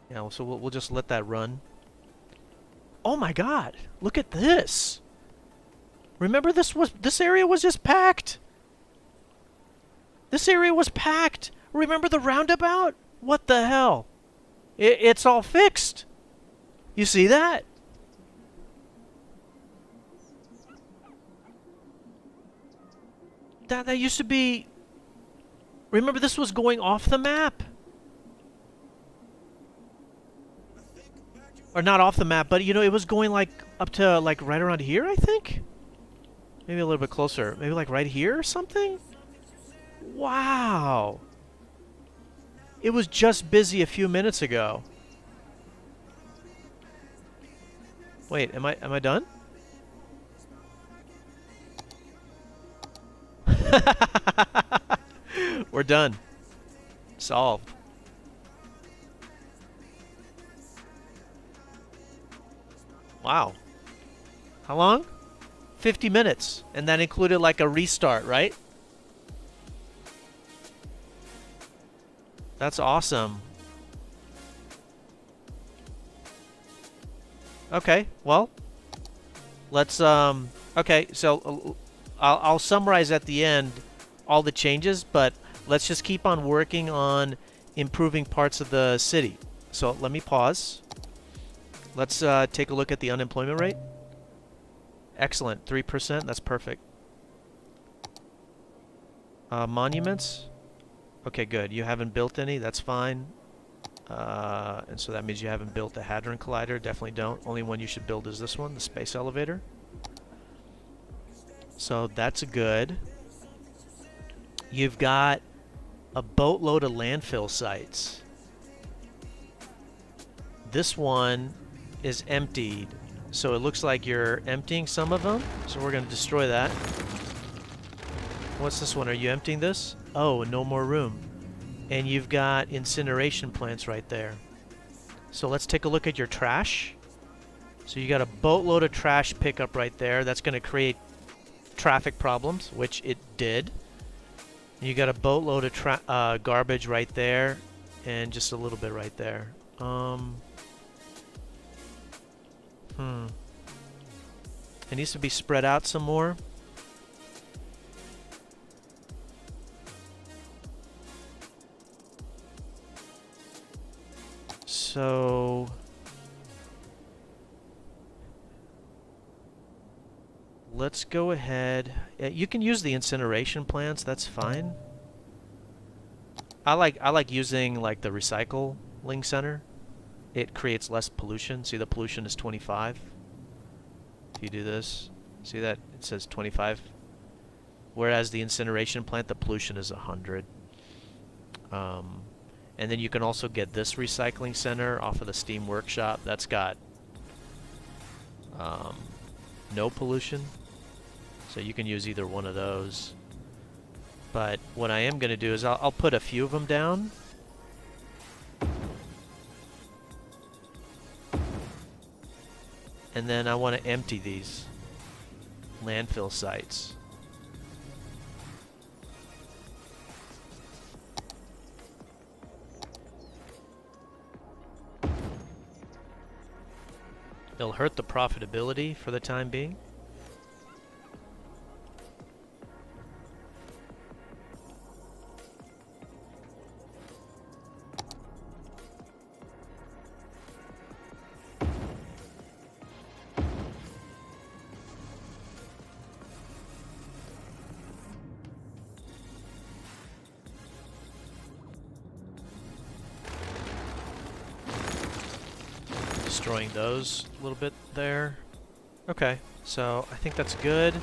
Yeah, so we'll just let that run. Oh my God! Look at this. Remember this area was just packed. This area was packed. Remember the roundabout? What the hell? It's all fixed. You see that? That used to be... Remember this was going off the map. Or not off the map, but you know, it was going like up to like right around here, I think? Maybe a little bit closer. Maybe like right here or something? Wow. It was just busy a few minutes ago. Wait, am I done? We're done. Solved. Wow. How long? 50 minutes. And that included like a restart, right? That's awesome. Okay, well, let's, okay, so I'll summarize at the end all the changes, but let's just keep on working on improving parts of the city. So let me pause. Let's take a look at the unemployment rate. Excellent, 3%, that's perfect. Monuments. Okay, good. You haven't built any, that's fine. And so that means you haven't built the Hadron Collider. Definitely don't. Only one you should build is this one, the space elevator. So that's good. You've got a boatload of landfill sites. This one is emptied. So it looks like you're emptying some of them. So we're going to destroy that. What's this one? Are you emptying this? Oh, no more room. And you've got incineration plants right there. So let's take a look at your trash. So you got a boatload of trash pickup right there. That's going to create traffic problems, which it did. You got a boatload of garbage right there, and just a little bit right there. It needs to be spread out some more. So let's go ahead. You can use the incineration plants. That's fine. I like using like the recycling center. It creates less pollution. See, the pollution is 25. If you do this, see that it says 25. Whereas the incineration plant, the pollution is 100. And then you can also get this recycling center off of the Steam Workshop. That's got no pollution. So you can use either one of those. But what I am going to do is I'll put a few of them down. And then I want to empty these landfill sites. They'll hurt the profitability for the time being. Destroying those a little bit there. Okay, so I think that's good.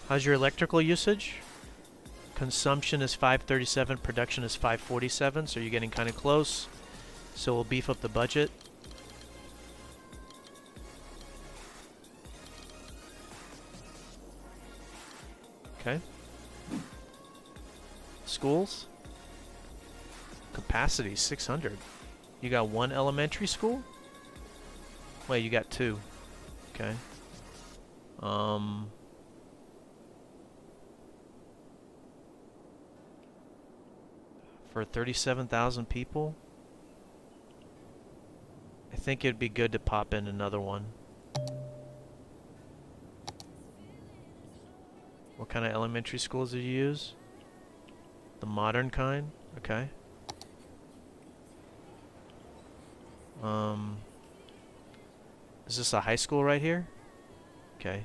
How's your electrical usage? Consumption is 537, production is 547, so you're getting kind of close. So we'll beef up the budget. Okay. Schools? Capacity 600. You got one elementary school? Wait, you got two. Okay. For 37,000 people, I think it'd be good to pop in another one. What kind of elementary schools did you use? The modern kind? Okay. Is this a high school right here? Okay.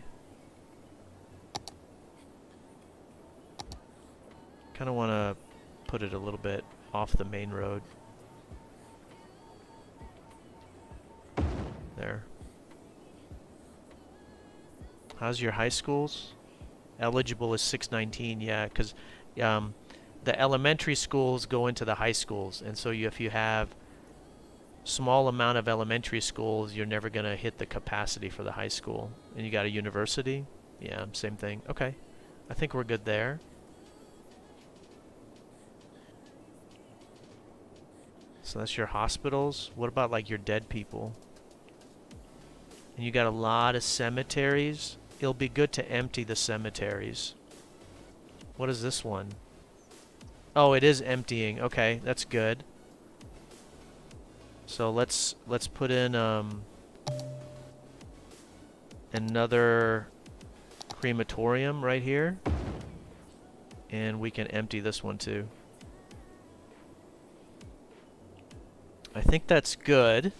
Kind of want to put it a little bit off the main road. there. How's your high schools? Eligible is 619, yeah, because the elementary schools go into the high schools, and so if you have small amount of elementary schools, you're never going to hit the capacity for the high school. And you got a university? Yeah, same thing. Okay. I think we're good there. So that's your hospitals. What about like your dead people? And you got a lot of cemeteries. It'll be good to empty the cemeteries. What is this one? Oh, it is emptying. Okay, that's good. So let's put in another crematorium right here, and we can empty this one too. I think that's good.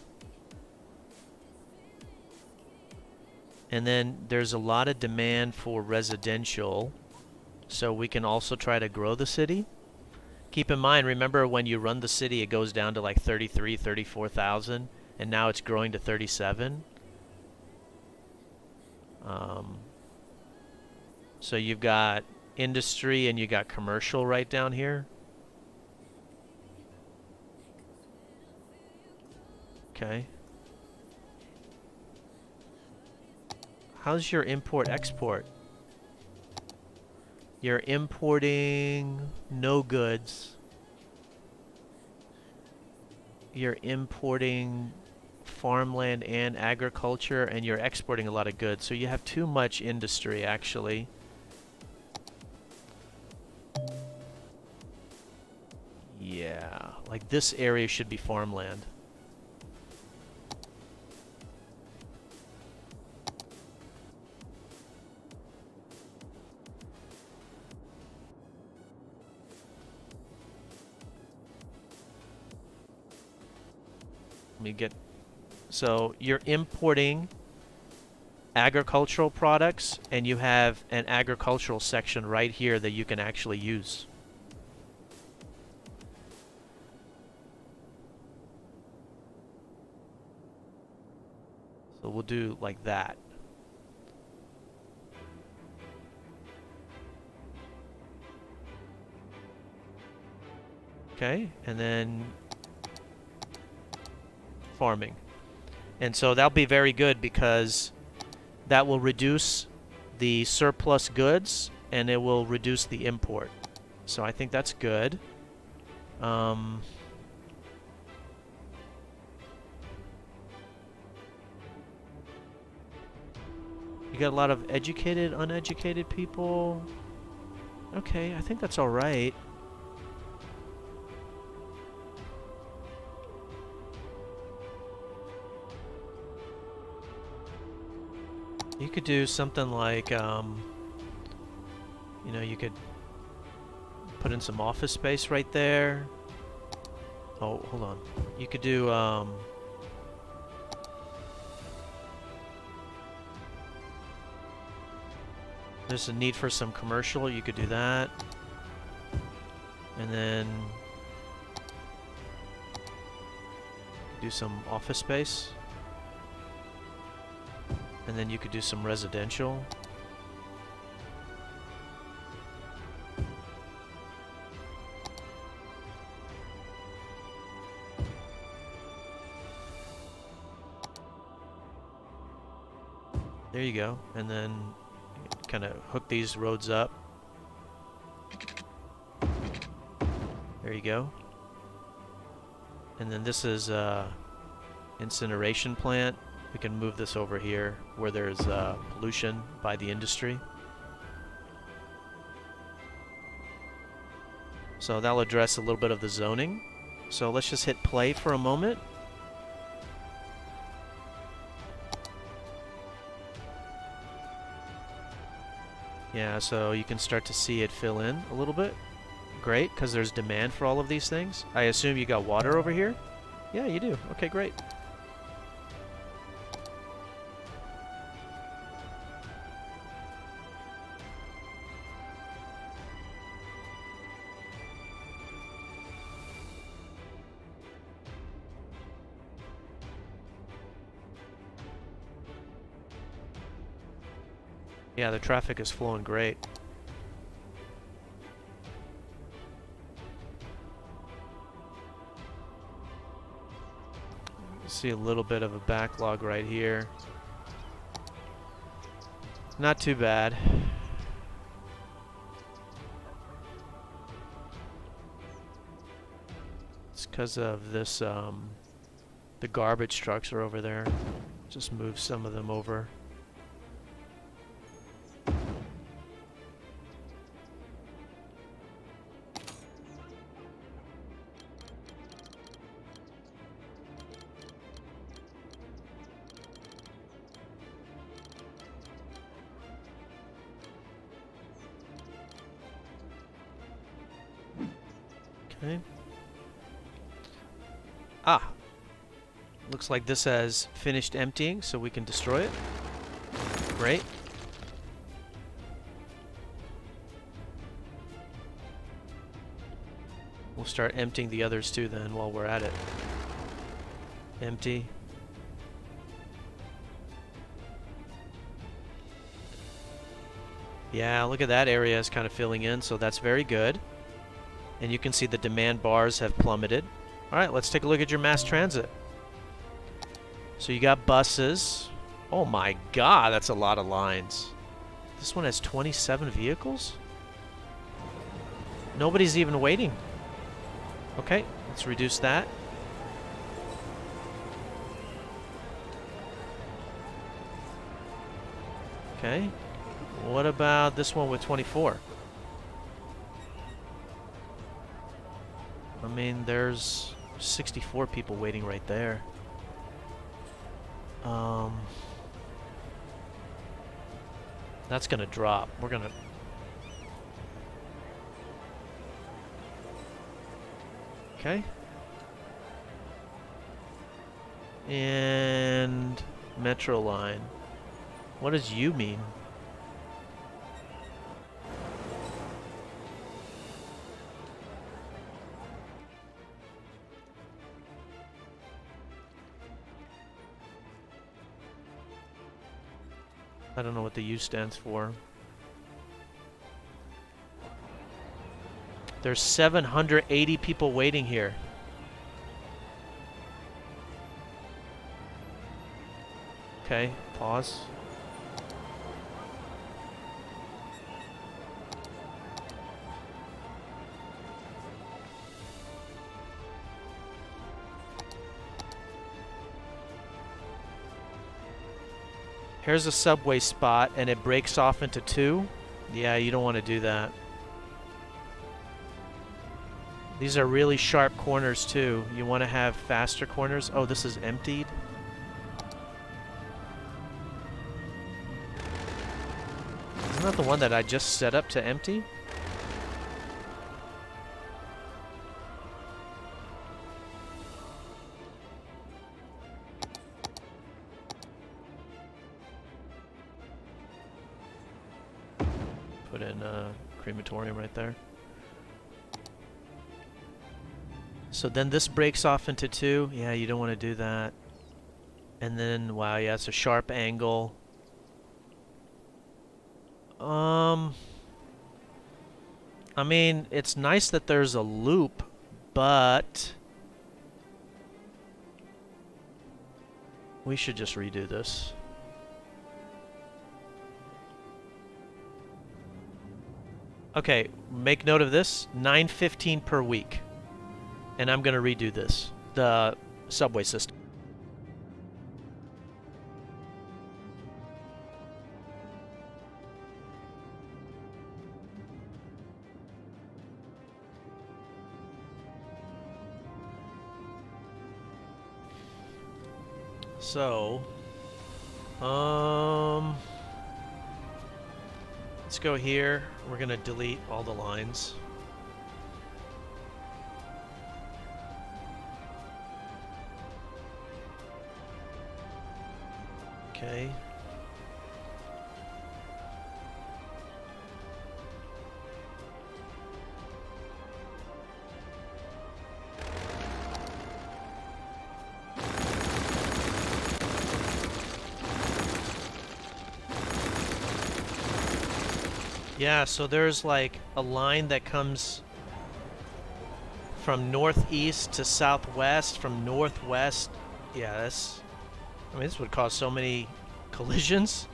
And then there's a lot of demand for residential, so we can also try to grow the city. Keep in mind, remember when you run the city, it goes down to like 33, 34,000, and now it's growing to 37. So you've got industry and you got commercial right down here. Okay. How's your import-export? You're importing no goods. You're importing farmland and agriculture, and you're exporting a lot of goods. So you have too much industry, actually. Yeah, like this area should be farmland. So you're importing agricultural products, and you have an agricultural section right here that you can actually use. So we'll do like that. Okay, and then farming. And so that'll be very good because that will reduce the surplus goods and it will reduce the import. So I think that's good. You got a lot of educated, uneducated people. Okay, I think that's all right. You could do something like, you know, you could put in some office space right there. Oh, hold on. You could do, there's a need for some commercial. You could do that. And then do some office space. And then you could do some residential. There you go. And then kind of hook these roads up. There you go. And then this is incineration plant. We can move this over here where there's pollution by the industry. So that'll address a little bit of the zoning. So let's just hit play for a moment. Yeah, so you can start to see it fill in a little bit. Great, because there's demand for all of these things. I assume you got water over here? Yeah, you do. Okay, great. Yeah, the traffic is flowing great. See a little bit of a backlog right here. Not too bad. It's because of this, the garbage trucks are over there. Just move some of them over. Okay. Ah! Looks like this has finished emptying, so we can destroy it. Great. We'll start emptying the others too then while we're at it. Empty. Yeah, look at that area is kind of filling in, so that's very good. And you can see the demand bars have plummeted. Alright, let's take a look at your mass transit. So you got buses. Oh my god, that's a lot of lines. This one has 27 vehicles? Nobody's even waiting. Okay, let's reduce that. Okay. What about this one with 24? I mean, there's 64 people waiting right there. That's gonna drop. We're gonna... Okay. And... Metro line. What does you mean? I don't know what the U stands for. There's 780 people waiting here. Okay, pause. Here's a subway spot, and it breaks off into two. Yeah, you don't want to do that. These are really sharp corners, too. You want to have faster corners. Oh, this is emptied. Isn't that the one that I just set up to empty? Put in a crematorium right there. So then this breaks off into two. Yeah, you don't want to do that. And then, wow, yeah, it's a sharp angle. I mean, it's nice that there's a loop, but we should just redo this. Okay, make note of this. $9.15 per week. And I'm going to redo this, the subway system. So, let's go here. We're going to delete all the lines. Okay. Yeah, so there's like a line that comes from northeast to southwest, from northwest. Yeah, that's... I mean, this would cause so many collisions.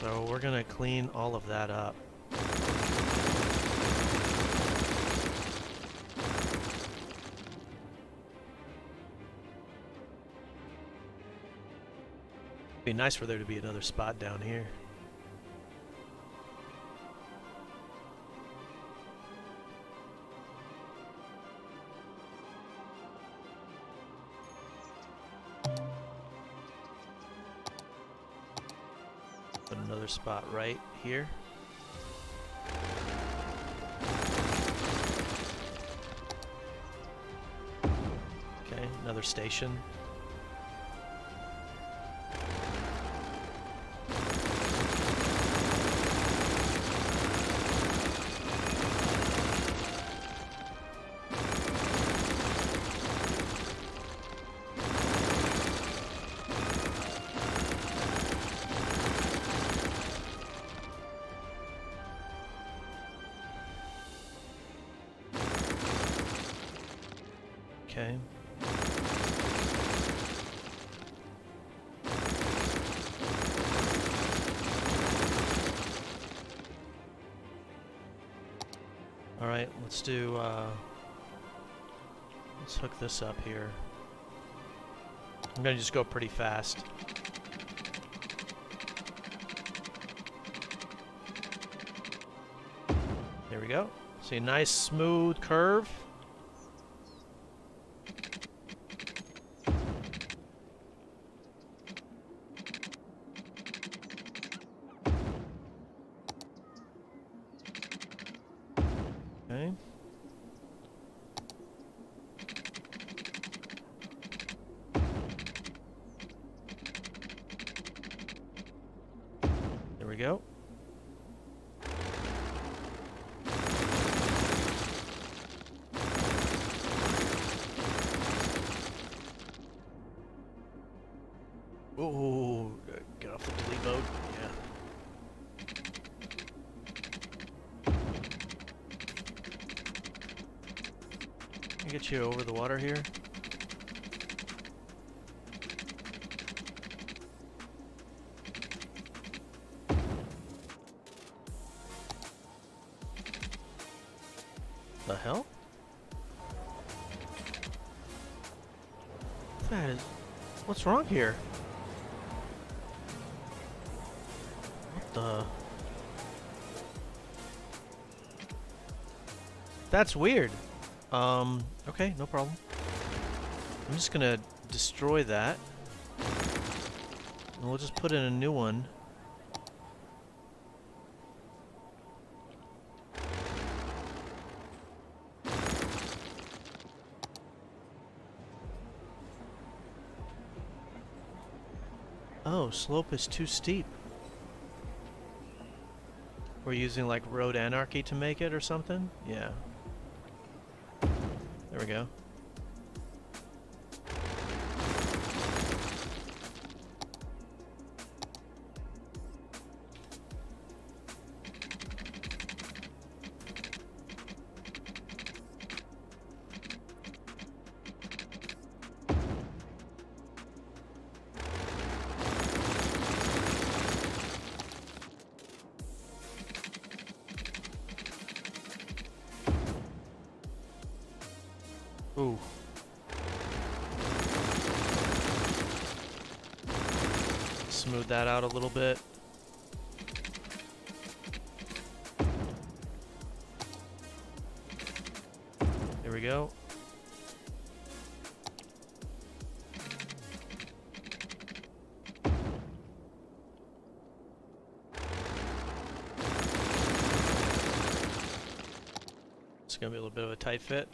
So we're gonna clean all of that up. It'd be nice for there to be another spot down here. Put another spot right here. Okay, another station. Okay. All right, let's do, let's hook this up here. I'm gonna just go pretty fast. There we go. See a nice smooth curve. Okay. There we go. Ooh, get off the delete mode. Yeah. Can I get you over the water here? The hell? That is... What's wrong here? What the... That's weird. Okay, no problem. I'm just gonna destroy that. And we'll just put in a new one. Oh, slope is too steep. We're using like road anarchy to make it or something? Yeah. There we go. Ooh. Smooth that out a little bit. There we go. It's gonna be a little bit of a tight fit.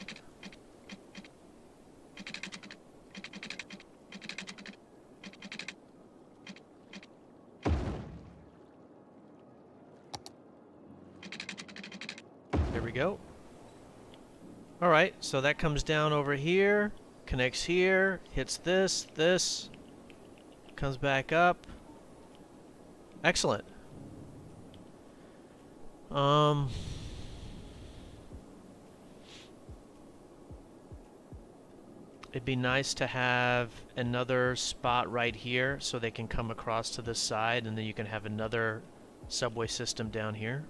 There we go. Alright, so that comes down over here, connects here, hits this, comes back up. Excellent. It'd be nice to have another spot right here so they can come across to this side, and then you can have another subway system down here.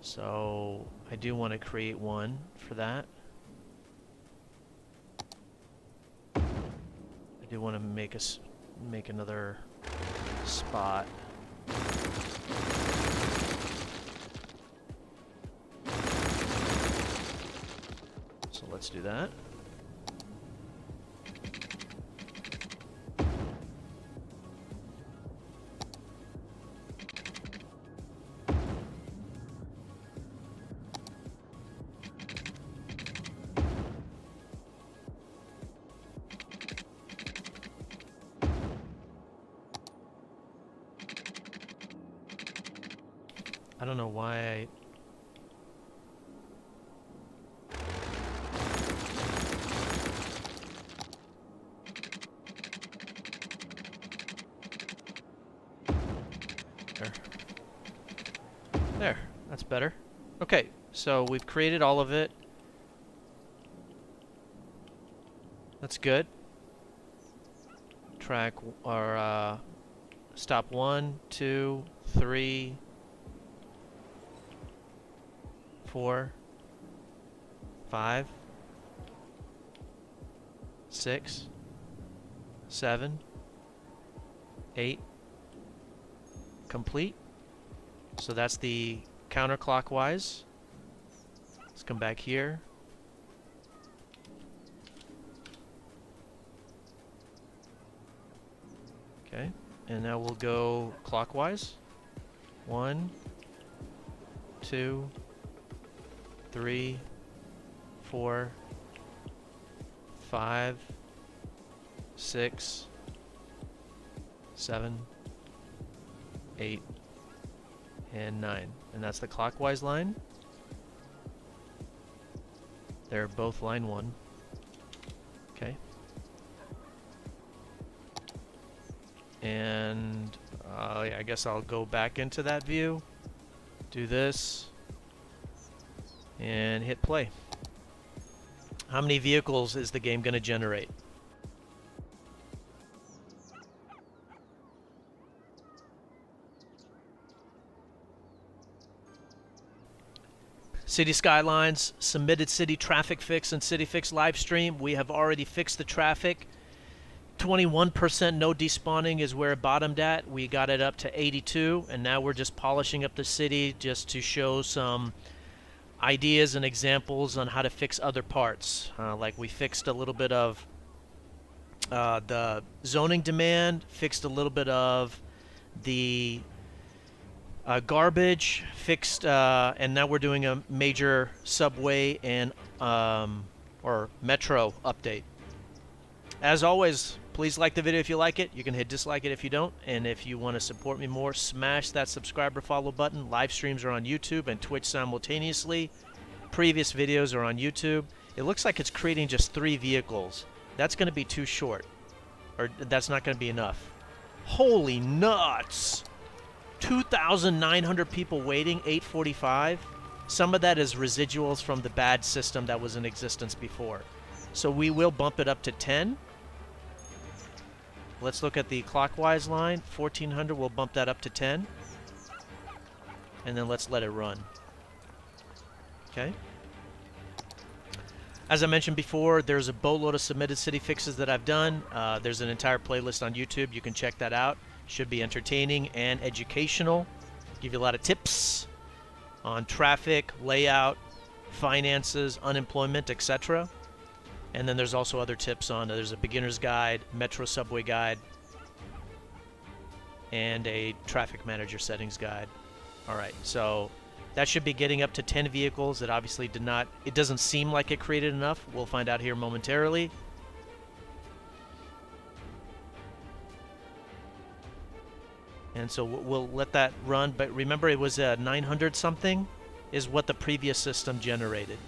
So I do want to create one for that. I do want to make another spot. So let's do that. I don't know why I... There, that's better. Okay, so we've created all of it. That's good. Track or stop 1, 2, 3, 4, 5, 6, 7, 8. Complete. So that's the counterclockwise. Let's come back here. Okay, and now we'll go clockwise. 1, 2, 3, 4, 5, 6, 7, 8, and 9. And that's the clockwise line. They're both line 1. Okay. And yeah, I guess I'll go back into that view, do this, and hit play. How many vehicles is the game going to generate? City Skylines submitted city traffic fix and city fix live stream. We have already fixed the traffic. 21% no despawning is where it bottomed at. We got it up to 82, and now we're just polishing up the city just to show some ideas and examples on how to fix other parts. Like we fixed a little bit of the zoning demand, fixed a little bit of the garbage, fixed, and now we're doing a major subway and or metro update. As always, please like the video if you like it. You can hit dislike it if you don't. And if you want to support me more, smash that subscribe or follow button. Live streams are on YouTube and Twitch simultaneously. Previous videos are on YouTube. It looks like it's creating just 3 vehicles. That's going to be too short. Or that's not going to be enough. Holy nuts! 2,900 people waiting, 8:45. Some of that is residuals from the bad system that was in existence before. So we will bump it up to 10. Let's look at the clockwise line. 1,400, we'll bump that up to 10. And then let's let it run. Okay. As I mentioned before, there's a boatload of submitted city fixes that I've done. There's an entire playlist on YouTube. You can check that out. Should be entertaining and educational. Give you a lot of tips on traffic, layout, finances, unemployment, etc. And then there's also other tips on, there's a beginner's guide, metro subway guide, and a traffic manager settings guide. All right, so that should be getting up to 10 vehicles. It obviously did not, it doesn't seem like it created enough. We'll find out here momentarily. And so we'll let that run, but remember it was 900 something is what the previous system generated.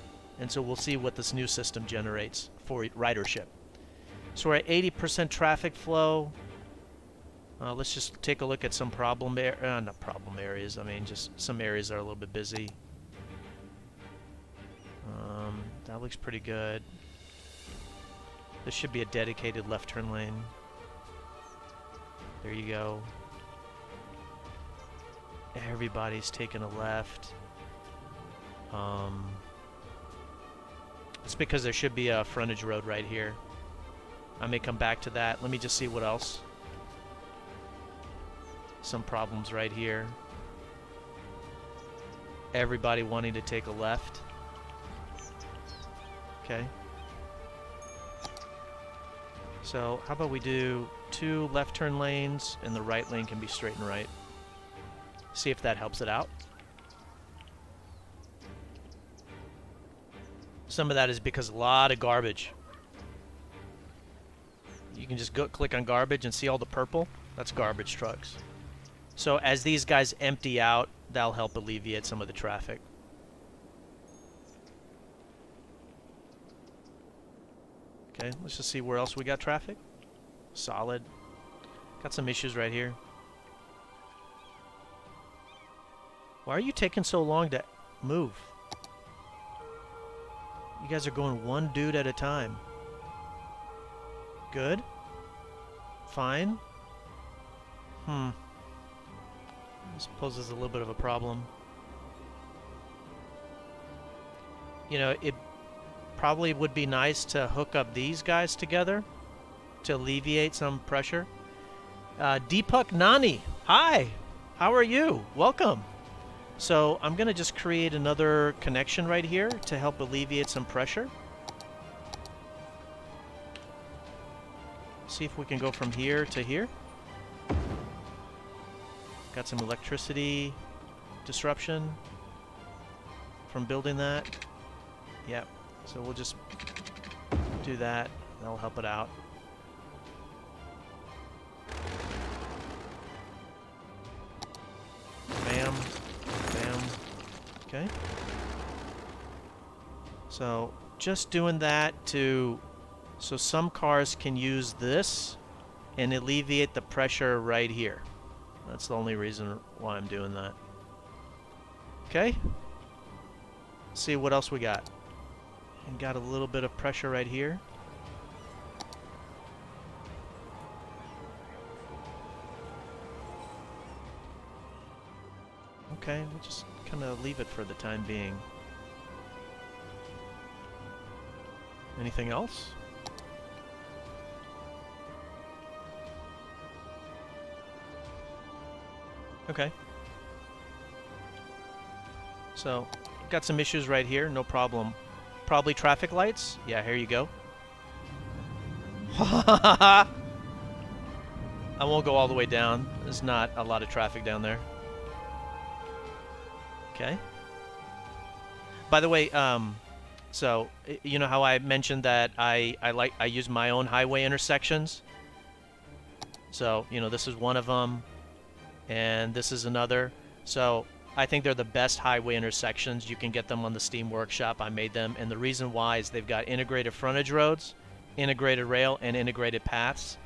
And so we'll see what this new system generates for ridership. So we're at 80% traffic flow. Let's just take a look at some not problem areas. I mean, just some areas that are a little bit busy. That looks pretty good. This should be a dedicated left turn lane. There you go. Everybody's taking a left. It's because there should be a frontage road right here. I may come back to that. Let me just see what else. Some problems right here. Everybody wanting to take a left. Okay. So how about we do 2 left turn lanes and the right lane can be straight and right. See if that helps it out. Some of that is because a lot of garbage. You can just go click on garbage and see all the purple. That's garbage trucks. So as these guys empty out, that'll help alleviate some of the traffic. Okay, let's just see where else we got traffic. Solid. Got some issues right here. Why are you taking so long to move? You guys are going one dude at a time. Good. Fine. I suppose there's a little bit of a problem. You know, it probably would be nice to hook up these guys together to alleviate some pressure. Deepak Nani, hi. How are you? Welcome. So I'm going to just create another connection right here to help alleviate some pressure. See if we can go from here to here. Got some electricity disruption from building that. Yep. So we'll just do that. That'll help it out. Bam. Bam. Okay. So just doing that so some cars can use this and alleviate the pressure right here. That's the only reason why I'm doing that. Okay. See what else we got. And got a little bit of pressure right here. Okay, we'll just kind of leave it for the time being. Anything else? Okay. So, got some issues right here, no problem. Probably traffic lights? Yeah, here you go. I won't go all the way down. There's not a lot of traffic down there. Okay. By the way, so you know how I mentioned that I use my own highway intersections? So, you know, this is one of them. And this is another. So I think they're the best highway intersections. You can get them on the Steam Workshop. I made them, and the reason why is they've got integrated frontage roads, integrated rail, and integrated paths.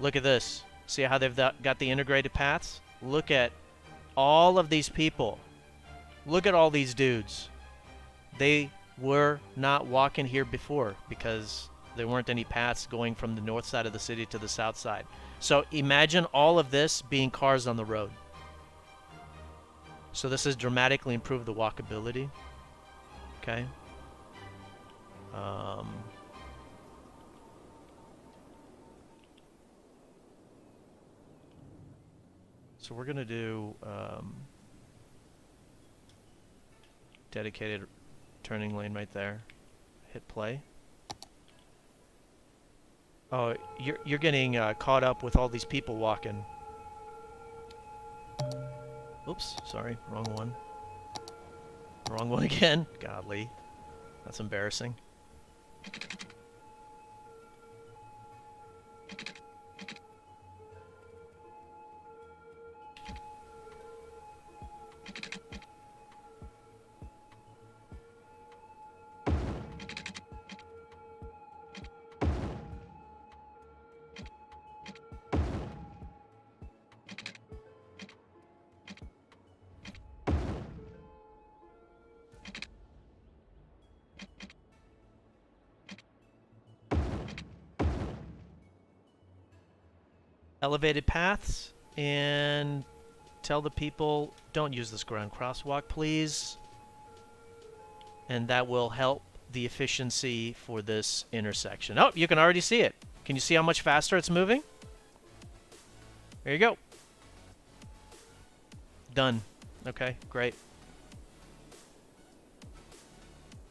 Look at this. See how they've got the integrated paths? Look at all of these people. Look at all these dudes. They were not walking here before because there weren't any paths going from the north side of the city to the south side. So imagine all of this being cars on the road. So this has dramatically improved the walkability. Okay. So we're going to do dedicated turning lane right there. Hit play. Oh, you're getting caught up with all these people walking. Oops, sorry, wrong one. Wrong one again. Godly, that's embarrassing. elevated paths and tell the people don't use this ground crosswalk, please. And that will help the efficiency for this intersection. Oh, you can already see it. Can you see how much faster it's moving? There you go. Done. Okay, great.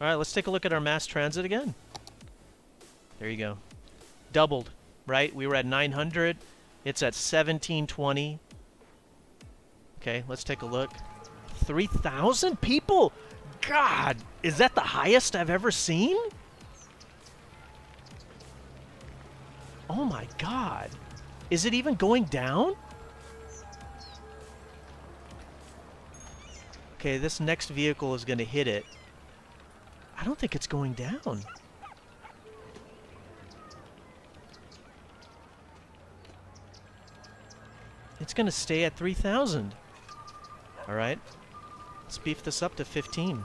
All right, let's take a look at our mass transit again. There you go. Doubled, right? We were at 900. It's at 1720. Okay, let's take a look. 3,000 people? God, is that the highest I've ever seen? Oh my God. Is it even going down? Okay, this next vehicle is going to hit it. I don't think it's going down. It's going to stay at 3,000. All right. Let's beef this up to 15.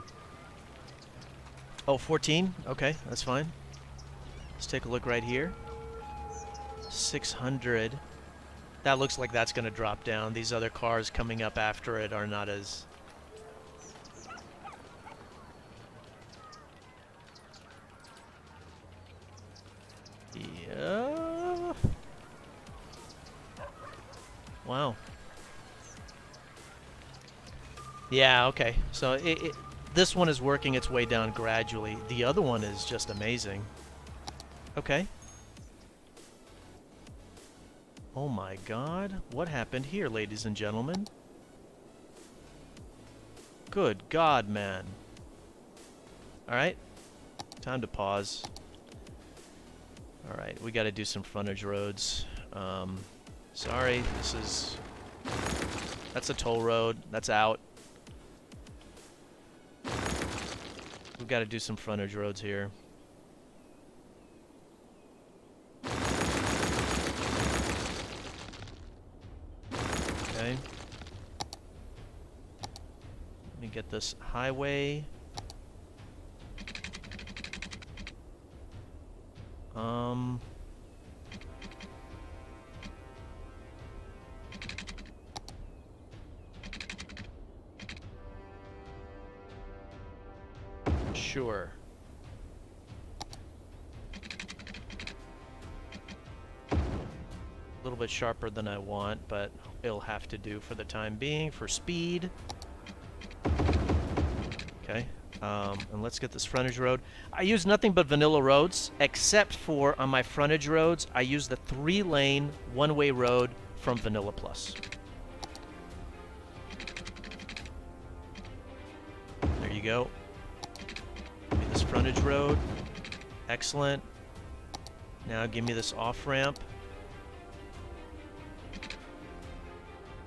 Oh, 14? Okay, that's fine. Let's take a look right here. 600. That looks like that's going to drop down. These other cars coming up after it are not as... Yeah. Wow. Yeah, okay. So this one is working its way down gradually. The other one is just amazing. Okay. Oh my God. What happened here, ladies and gentlemen? Good God, man. Alright. Time to pause. Alright, we gotta do some frontage roads. Sorry, this is... That's a toll road. That's out. We've got to do some frontage roads here. Okay. Let me get this highway. Sure. A little bit sharper than I want, but it'll have to do for the time being for speed. Okay. And let's get this frontage road. I use nothing but vanilla roads, except for on my frontage roads, I use the 3-lane, one-way road from Vanilla Plus. There you go. Give me this frontage road. Excellent. Now give me this off-ramp.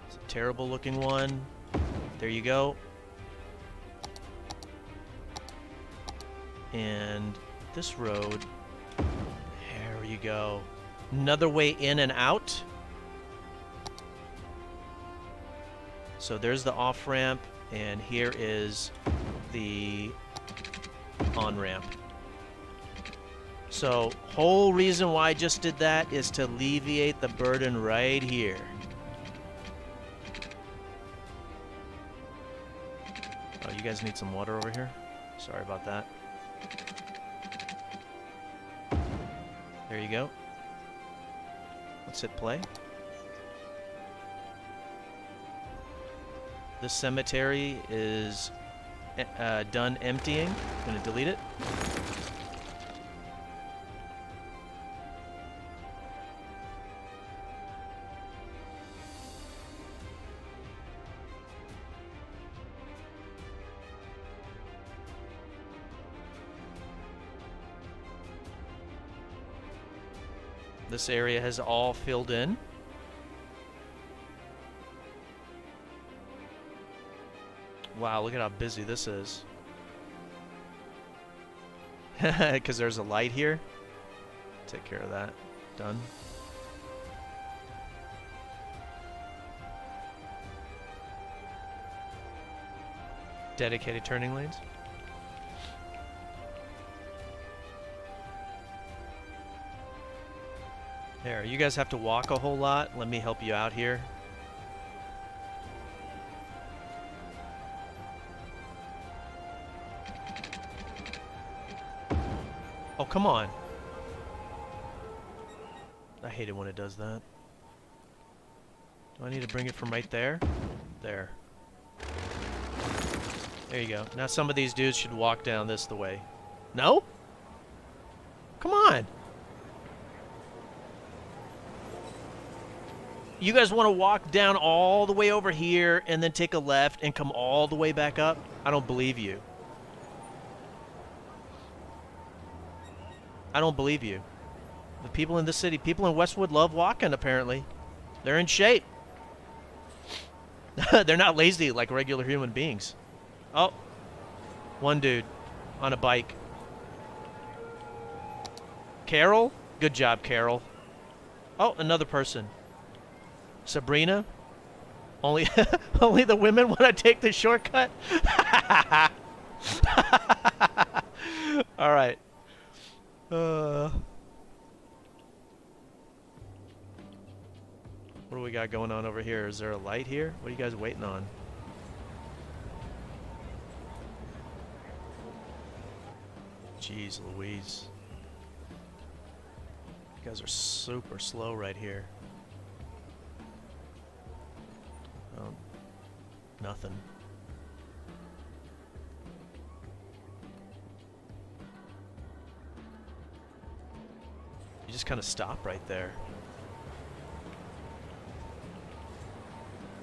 It's a terrible-looking one. There you go. And this road, there you go. Another way in and out. So there's the off-ramp, and here is the on-ramp. So whole reason why I just did that is to alleviate the burden right here. Oh, you guys need some water over here? Sorry about that. There you go. Let's hit play. This cemetery is done emptying. I'm going to delete it. This area has all filled in. Wow, look at how busy this is. Because there's a light here. Take care of that. Done. Dedicated turning lanes. There, you guys have to walk a whole lot. Let me help you out here. Oh, come on. I hate it when it does that. Do I need to bring it from right there? There. There you go. Now some of these dudes should walk down this the way. No? Come on. You guys want to walk down all the way over here and then take a left and come all the way back up? I don't believe you. I don't believe you. The people in the city, people in Westwood love walking, apparently. They're in shape. They're not lazy like regular human beings. Oh. One dude on a bike. Carol? Good job, Carol. Oh, another person. Sabrina? Only only the women want to take the shortcut? All right. What do we got going on over here? Is there a light here? What are you guys waiting on? Jeez Louise. You guys are super slow right here. Nothing. You just kind of stop right there.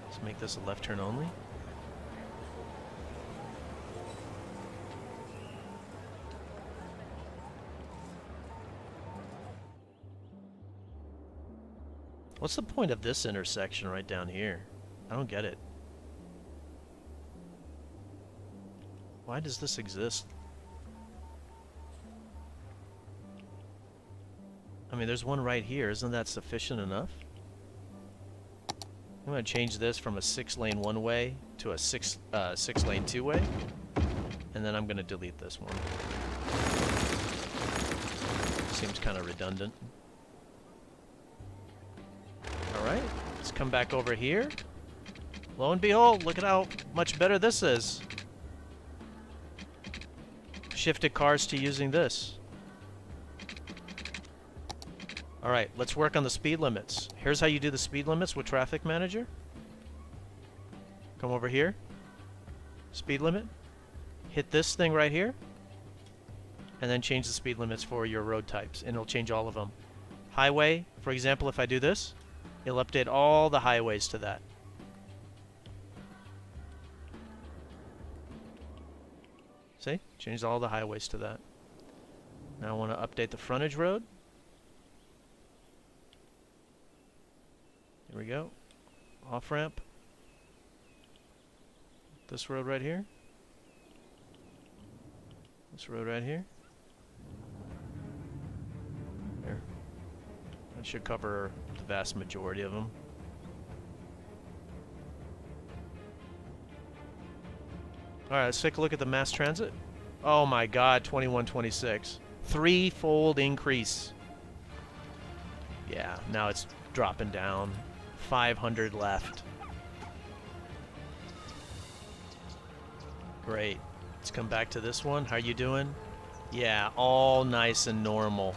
Let's make this a left turn only. What's the point of this intersection right down here? I don't get it. Why does this exist? I mean, there's one right here. Isn't that sufficient enough? I'm going to change this from a 6-lane one-way to a 6-lane two-way. And then I'm going to delete this one. Seems kind of redundant. Alright, let's come back over here. Lo and behold, look at how much better this is. Shifted cars to using this. Alright, let's work on the speed limits. Here's how you do the speed limits with Traffic Manager. Come over here. Speed limit. Hit this thing right here. And then change the speed limits for your road types. And it'll change all of them. Highway, for example, if I do this, it'll update all the highways to that. See? Changed all the highways to that. Now I want to update the frontage road. Here we go. Off ramp. This road right here. This road right here. There. That should cover the vast majority of them. Alright, let's take a look at the mass transit. Oh my god, 2126. Threefold increase. Yeah, now it's dropping down. 500 left. Great. Let's come back to this one. How you doing? Yeah, all nice and normal.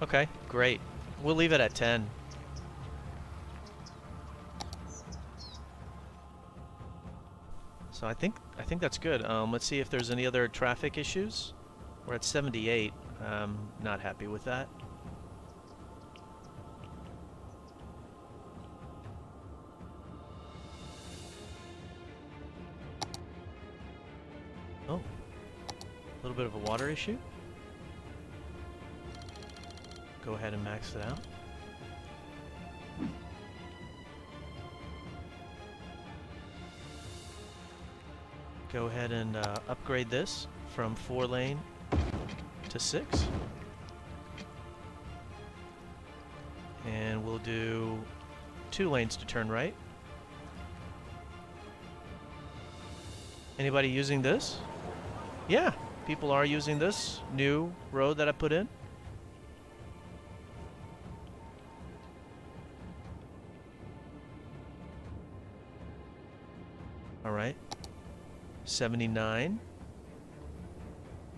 Okay, great. We'll leave it at 10. So I think that's good. Let's see if there's any other traffic issues. We're at 78. Not happy with that. Oh, a little bit of a water issue. Go ahead and max it out. Go ahead and upgrade this from 4-lane to 6. And we'll do 2 lanes to turn right. Anybody using this? Yeah, people are using this new road that I put in. All right. 79.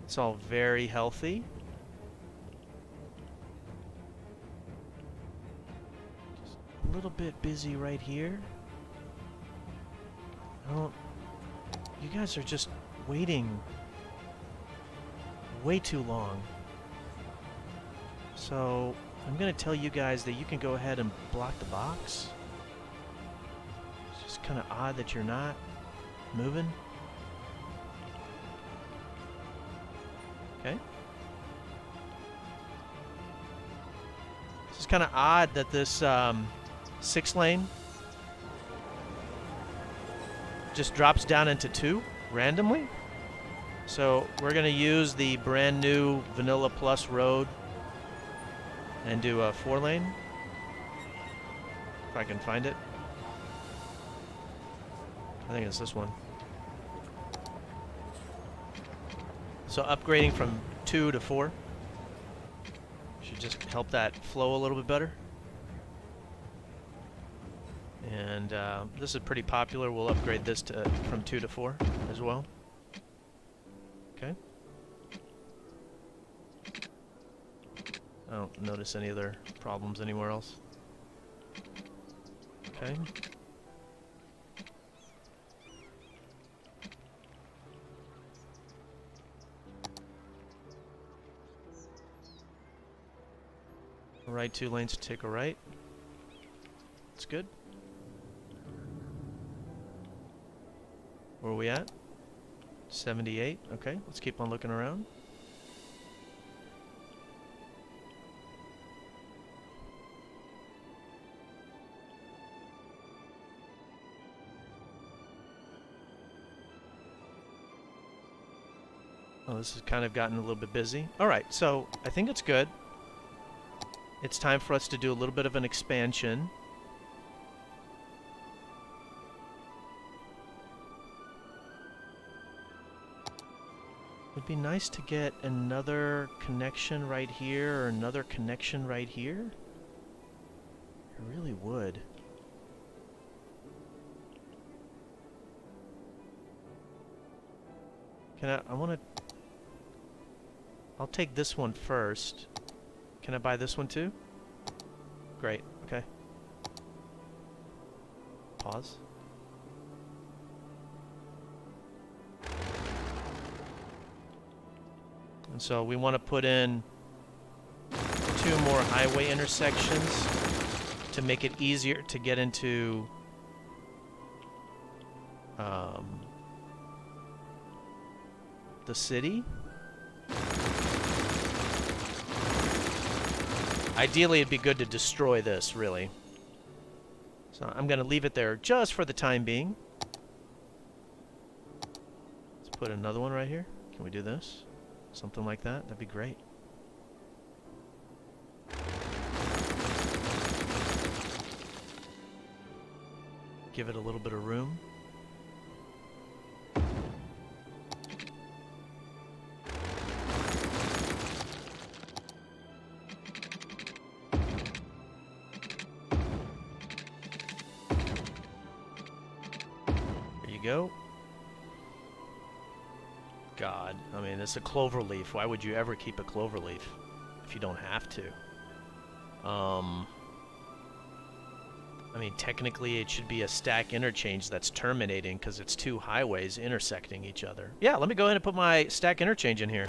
It's all very healthy. Just a little bit busy right here. You guys are just waiting way too long. So I'm gonna tell you guys that you can go ahead and block the box. It's just kind of odd that you're not moving. Okay. This is kind of odd that this 6-lane just drops down into 2 randomly. So we're going to use the brand new Vanilla Plus road and do a 4-lane. If I can find it. I think it's this one. So upgrading from 2 to 4 should just help that flow a little bit better. And this is pretty popular. We'll upgrade this to from 2 to 4 as well. Okay. I don't notice any other problems anywhere else. Okay. Right 2 lanes to take a right. That's good. Where are we at? 78. Okay, let's keep on looking around. Oh, this has kind of gotten a little bit busy. All right, so I think it's good. It's time for us to do a little bit of an expansion. It'd be nice to get another connection right here or another connection right here. It really would. I'll take this one first. Can I buy this one too? Great, okay. Pause. And so we want to put in 2 more highway intersections to make it easier to get into the city. Ideally, it'd be good to destroy this, really. So I'm going to leave it there just for the time being. Let's put another one right here. Can we do this? Something like that? That'd be great. Give it a little bit of room. Go. God, I mean, it's a clover leaf. Why would you ever keep a clover leaf if you don't have to? I mean, technically it should be a stack interchange that's terminating because it's 2 highways intersecting each other. Yeah, let me go ahead and put my stack interchange in here.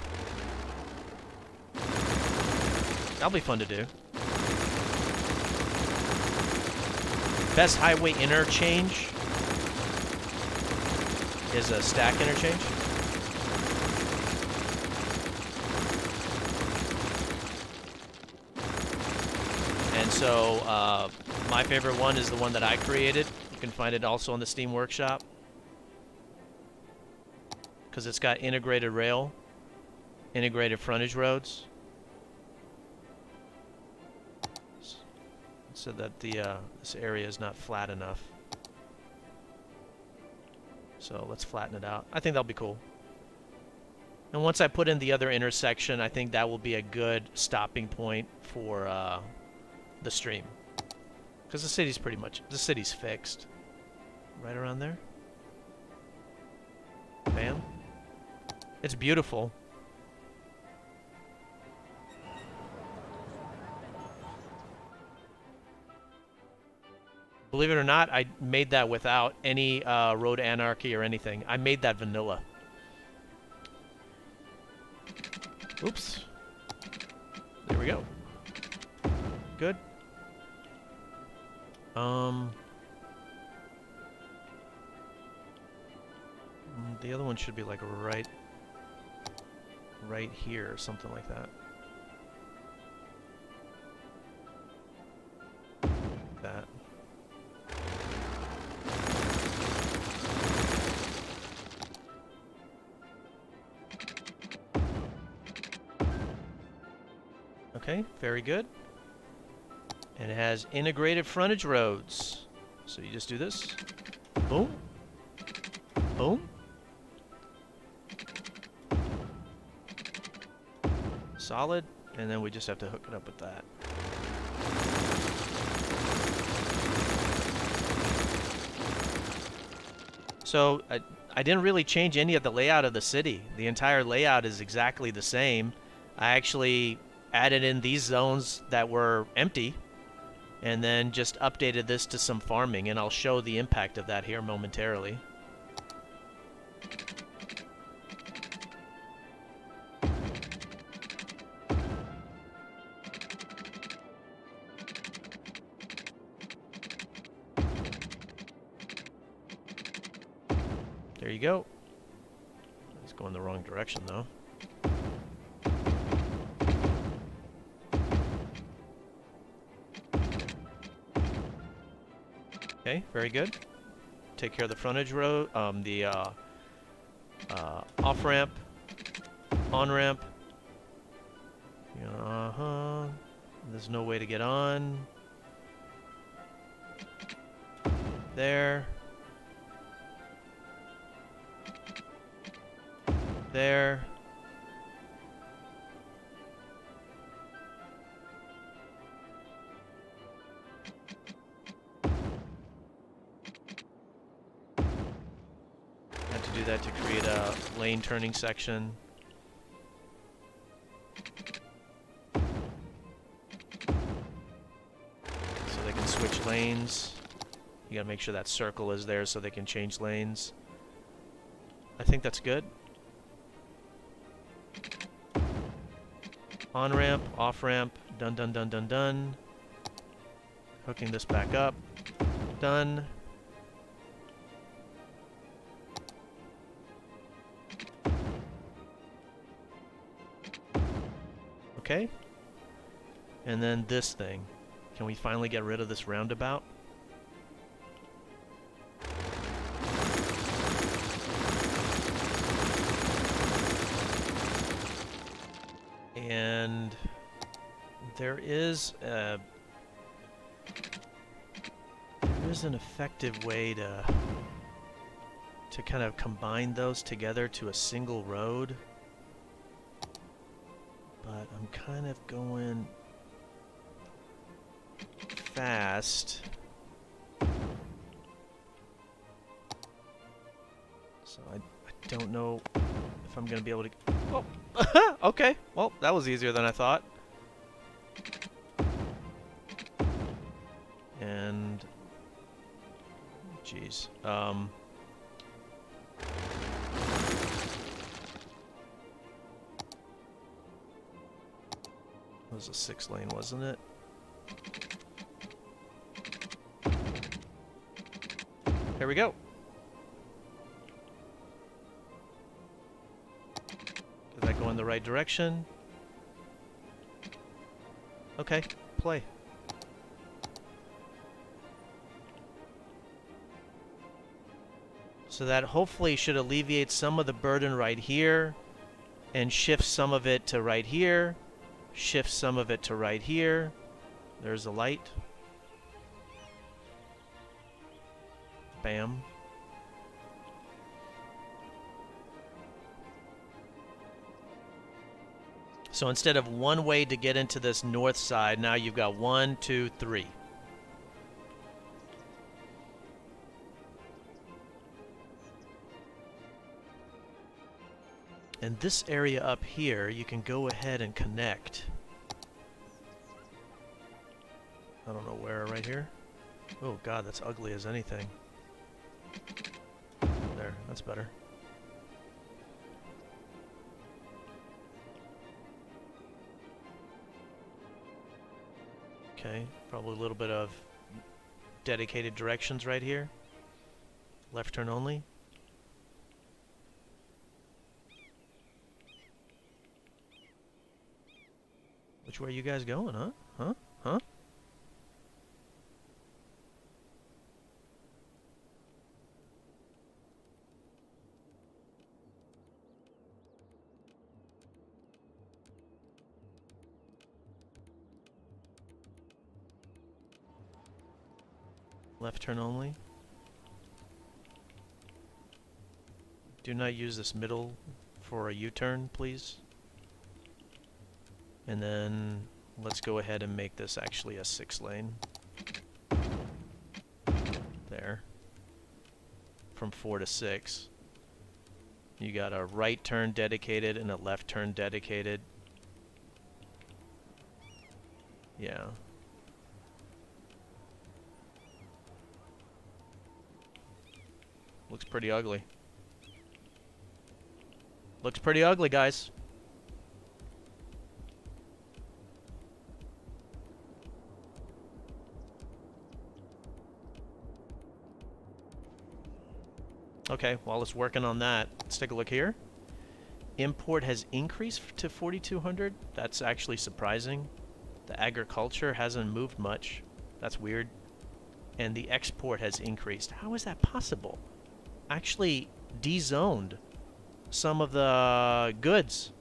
That'll be fun to do. Best highway interchange is a stack interchange. And so my favorite one is the one that I created. You can find it also on the Steam Workshop because it's got integrated rail, integrated frontage roads, so that this area is not flat enough. So let's flatten it out. I think that'll be cool. And once I put in the other intersection, I think that will be a good stopping point for the stream. Because the city's fixed. Right around there. Bam. It's beautiful. Believe it or not, I made that without any road anarchy or anything. I made that vanilla. Oops. There we go. Good. The other one should be like right here or something like that. That. Okay, very good. And it has integrated frontage roads. So you just do this. Boom. Boom. Solid. And then we just have to hook it up with that. So I didn't really change any of the layout of the city. The entire layout is exactly the same. I actually added in these zones that were empty and then just updated this to some farming, and I'll show the impact of that here momentarily. There you go. It's going the wrong direction though. Okay, very good. Take care of the frontage road, the off-ramp, on-ramp. There's no way to get on. There. There. Had to do that to create a lane turning section. So they can switch lanes. You gotta make sure that circle is there so they can change lanes. I think that's good. On-ramp, off-ramp, done, done, done, done, done. Hooking this back up, done. Okay. And then this thing. Can we finally get rid of this roundabout? And there is an effective way to kind of combine those together to a single road, but I'm kind of going fast, so I don't know if I'm gonna be able to. Oh. Okay, well, that was easier than I thought. And jeez, it was a 6-lane, wasn't it? There we go. Did that go in the right direction? Okay, play. So that hopefully should alleviate some of the burden right here and shift some of it to right here, shift some of it to right here. There's a light. Bam. So instead of one way to get into this north side, now you've got 1, 2, 3. And this area up here, you can go ahead and connect. I don't know where, right here? Oh god, that's ugly as anything. There, that's better. Okay, probably a little bit of dedicated directions right here. Left turn only. Which way are you guys going, huh? Huh? Left turn only. Do not use this middle for a U-turn, please. And then let's go ahead and make this actually a 6-lane. There. From 4 to 6. You got a right turn dedicated and a left turn dedicated. Yeah. Looks pretty ugly. Looks pretty ugly, guys. Okay, while it's working on that, let's take a look here. Import has increased to 4,200. That's actually surprising. The agriculture hasn't moved much. That's weird. And the export has increased. How is that possible? Actually dezoned some of the goods.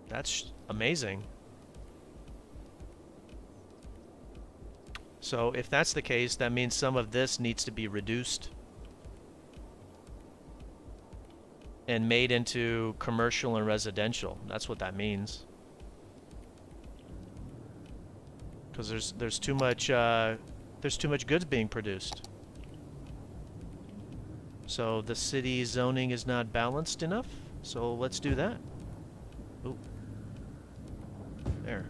That's amazing. So if that's the case, that means some of this needs to be reduced and made into commercial and residential. That's what that means. Because there's too much goods being produced. So the city zoning is not balanced enough. So let's do that. Ooh. There.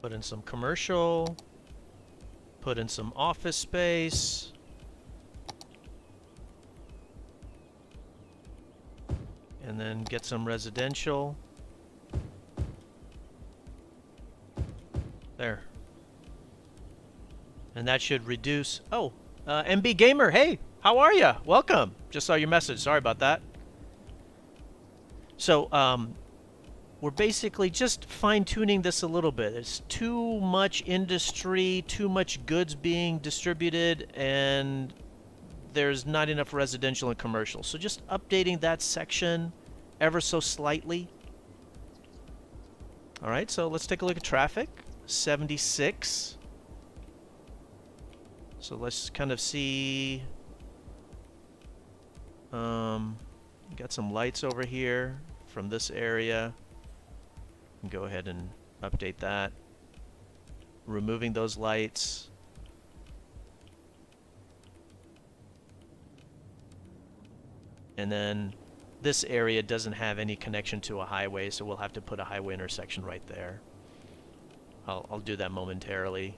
Put in some commercial, put in some office space, and then get some residential. There. And that should reduce... Oh, MB Gamer, hey, how are ya? Welcome. Just saw your message. Sorry about that. So, we're basically just fine-tuning this a little bit. It's too much industry, too much goods being distributed, and there's not enough residential and commercial. So just updating that section ever so slightly. All right, so let's take a look at traffic. 76. So let's kind of see. Got some lights over here from this area. Go ahead and update that. Removing those lights. And then this area doesn't have any connection to a highway, so we'll have to put a highway intersection right there. I'll do that momentarily.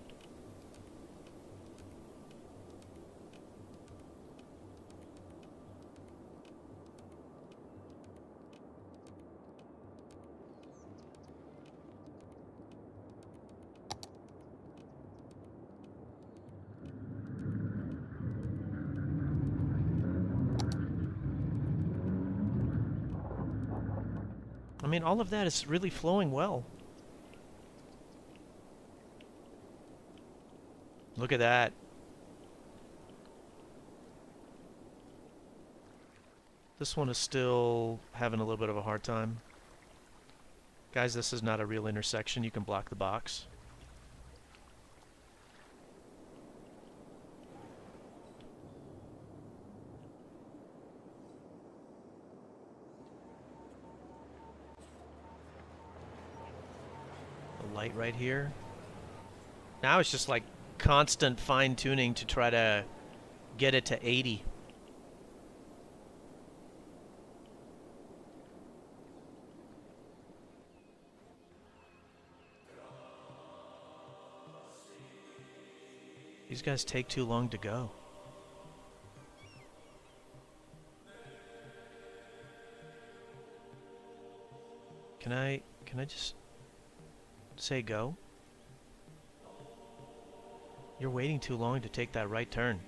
I mean, all of that is really flowing well. Look at that. This one is still having a little bit of a hard time. Guys, this is not a real intersection. You can block the box. The light right here. Now it's just like constant fine-tuning to try to get it to 80. These guys take too long to go. Can I just say go? You're waiting too long to take that right turn.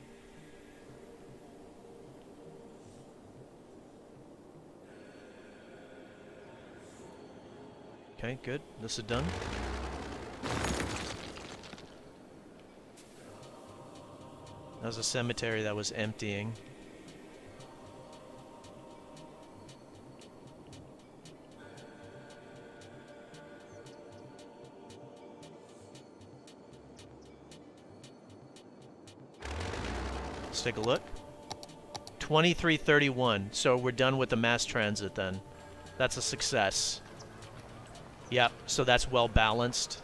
Okay, good. This is done. That was a cemetery that was emptying. Let's take a look. 2331. So we're done with the mass transit then. That's a success. Yep, so that's well balanced.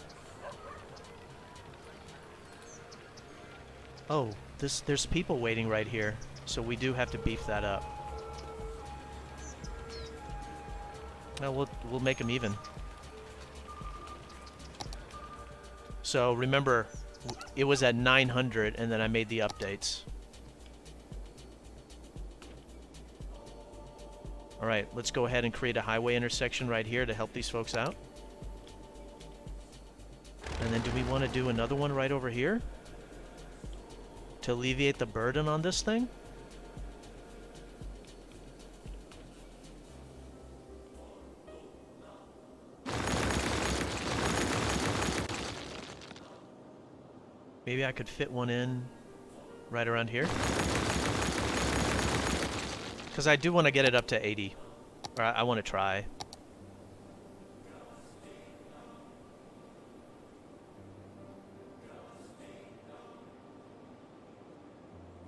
Oh, there's people waiting right here, so we do have to beef that up. Well, we'll make them even. So remember, it was at 900, and then I made the updates. All right, let's go ahead and create a highway intersection right here to help these folks out. And then do we want to do another one right over here to alleviate the burden on this thing? Maybe I could fit one in right around here. Because I do want to get it up to 80. Or I want to try.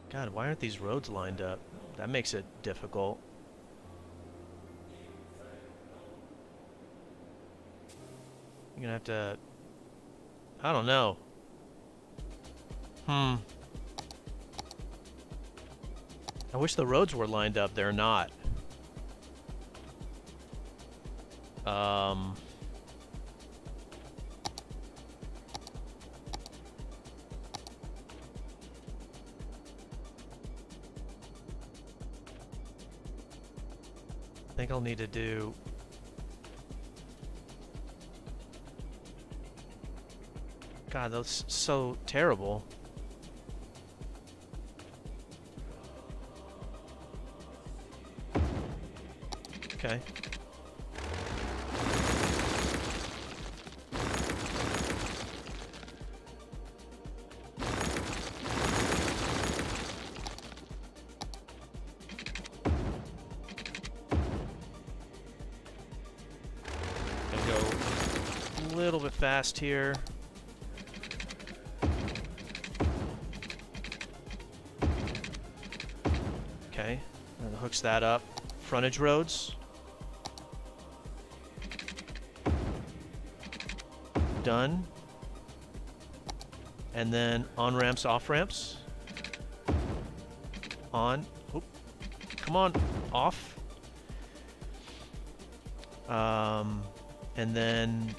God, why aren't these roads lined up? That makes it difficult. You're gonna have to... I don't know. I wish the roads were lined up. They're not. I think I'll need to do... God, that's so terrible. Okay. Gonna go a little bit fast here. Okay, and hooks that up. Frontage roads. Done. And then on-ramps, off-ramps. On. Oop. Come on. Off. And then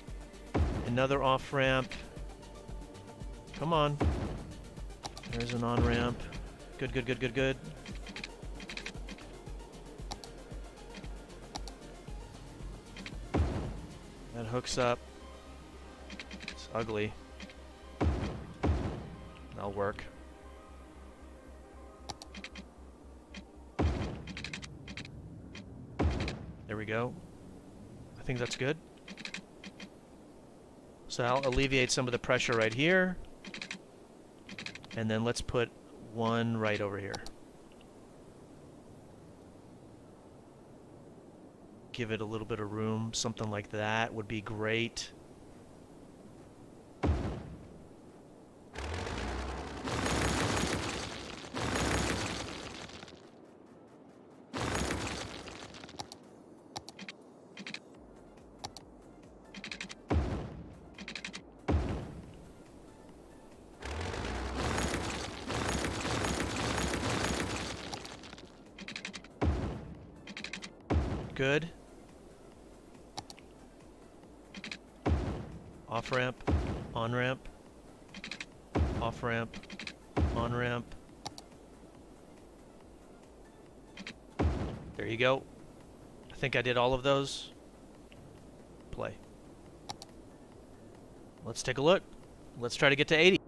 another off-ramp. Come on. There's an on-ramp. Good, good, good, good, good. That hooks up. It's ugly. That'll work. There we go. I think that's good. So I'll alleviate some of the pressure right here. And then let's put one right over here. Give it a little bit of room. Something like that would be great. Good. Off ramp, on ramp, off ramp, on ramp. There you go. I think I did all of those. Play. Let's take a look. Let's try to get to 80.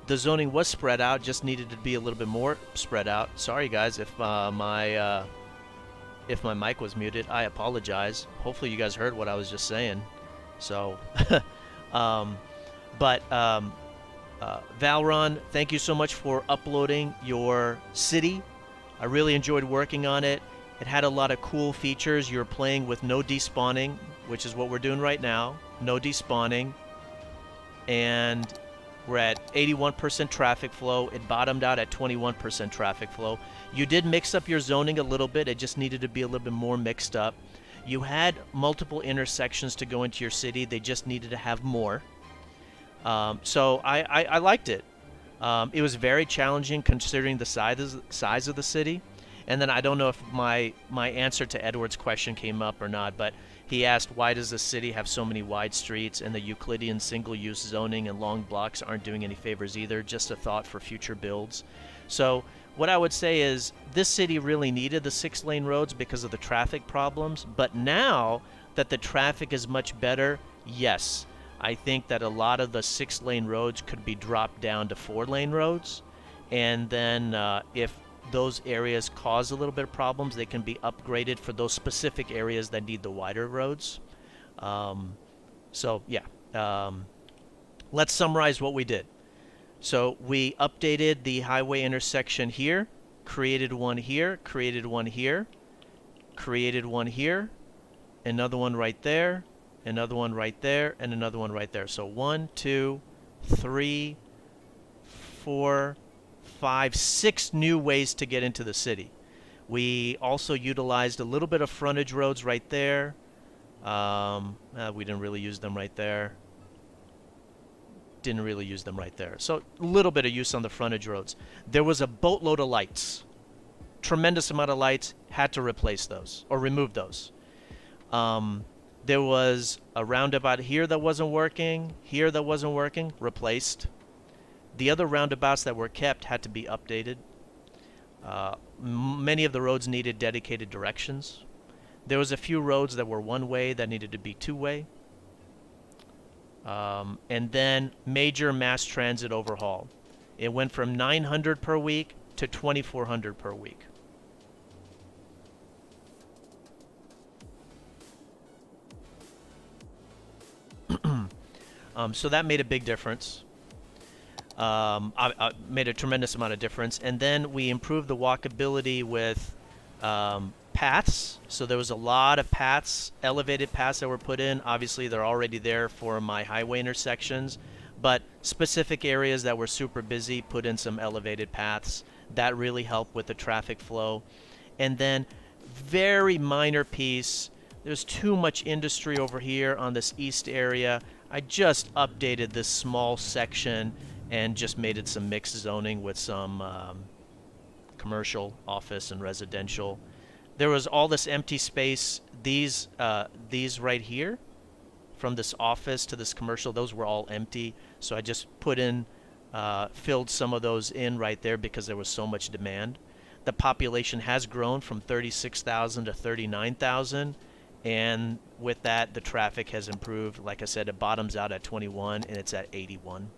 the zoning was spread out, just needed to be a little bit more spread out. Sorry guys if my mic was muted, I apologize. Hopefully you guys heard what I was just saying. So, Valron, thank you so much for uploading your city. I really enjoyed working on it. It had a lot of cool features. You're playing with no despawning, which is what we're doing right now. No despawning. And we're at 81% traffic flow. It bottomed out at 21% traffic flow. You did mix up your zoning a little bit. It just needed to be a little bit more mixed up. You had multiple intersections to go into your city. They just needed to have more. So I liked it. It was very challenging considering the size of the city. And then I don't know if my answer to Edward's question came up or not, but he asked, why does the city have so many wide streets, and the Euclidean single-use zoning and long blocks aren't doing any favors either? Just a thought for future builds. So what I would say is this city really needed the 6-lane roads because of the traffic problems, but now that the traffic is much better, yes, I think that a lot of the 6-lane roads could be dropped down to 4-lane roads, and then if those areas cause a little bit of problems, they can be upgraded for those specific areas that need the wider roads. So yeah, let's summarize what we did. So we updated the highway intersection here, created one here, created one here, created one here, another one right there, another one right there, and another one right there. So 1, 2, 3, 4, 5, 6 new ways to get into the city. We also utilized a little bit of frontage roads right there. We didn't really use them right there. Didn't really use them right there. So a little bit of use on the frontage roads. There was a boatload of lights. Tremendous amount of lights. Had to replace those or remove those. There was a roundabout here that wasn't working. Here that wasn't working. Replaced. The other roundabouts that were kept had to be updated. Many of the roads needed dedicated directions. There was a few roads that were one-way that needed to be two-way. And then major mass transit overhaul. It went from 900 per week to 2,400 per week. So that made a big difference. I made a tremendous amount of difference. And then we improved the walkability with paths. So there was a lot of paths, elevated paths that were put in. Obviously, they're already there for my highway intersections. But specific areas that were super busy, put in some elevated paths. That really helped with the traffic flow. And then, very minor piece, there's too much industry over here on this east area. I just updated this small section and just made it some mixed zoning with some commercial, office, and residential. There was all this empty space. These right here, from this office to this commercial, those were all empty. So I just put in, filled some of those in right there because there was so much demand. The population has grown from 36,000 to 39,000. And with that, the traffic has improved. Like I said, it bottoms out at 21 and it's at 81.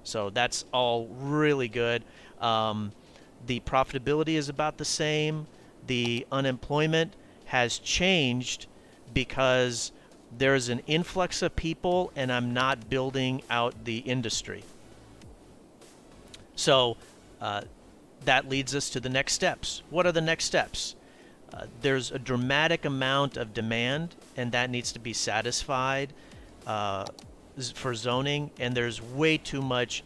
So that's all really good. The profitability is about the same. The unemployment has changed because there's an influx of people and I'm not building out the industry. So that leads us to the next steps. What are the next steps? There's a dramatic amount of demand and that needs to be satisfied for zoning, and there's way too much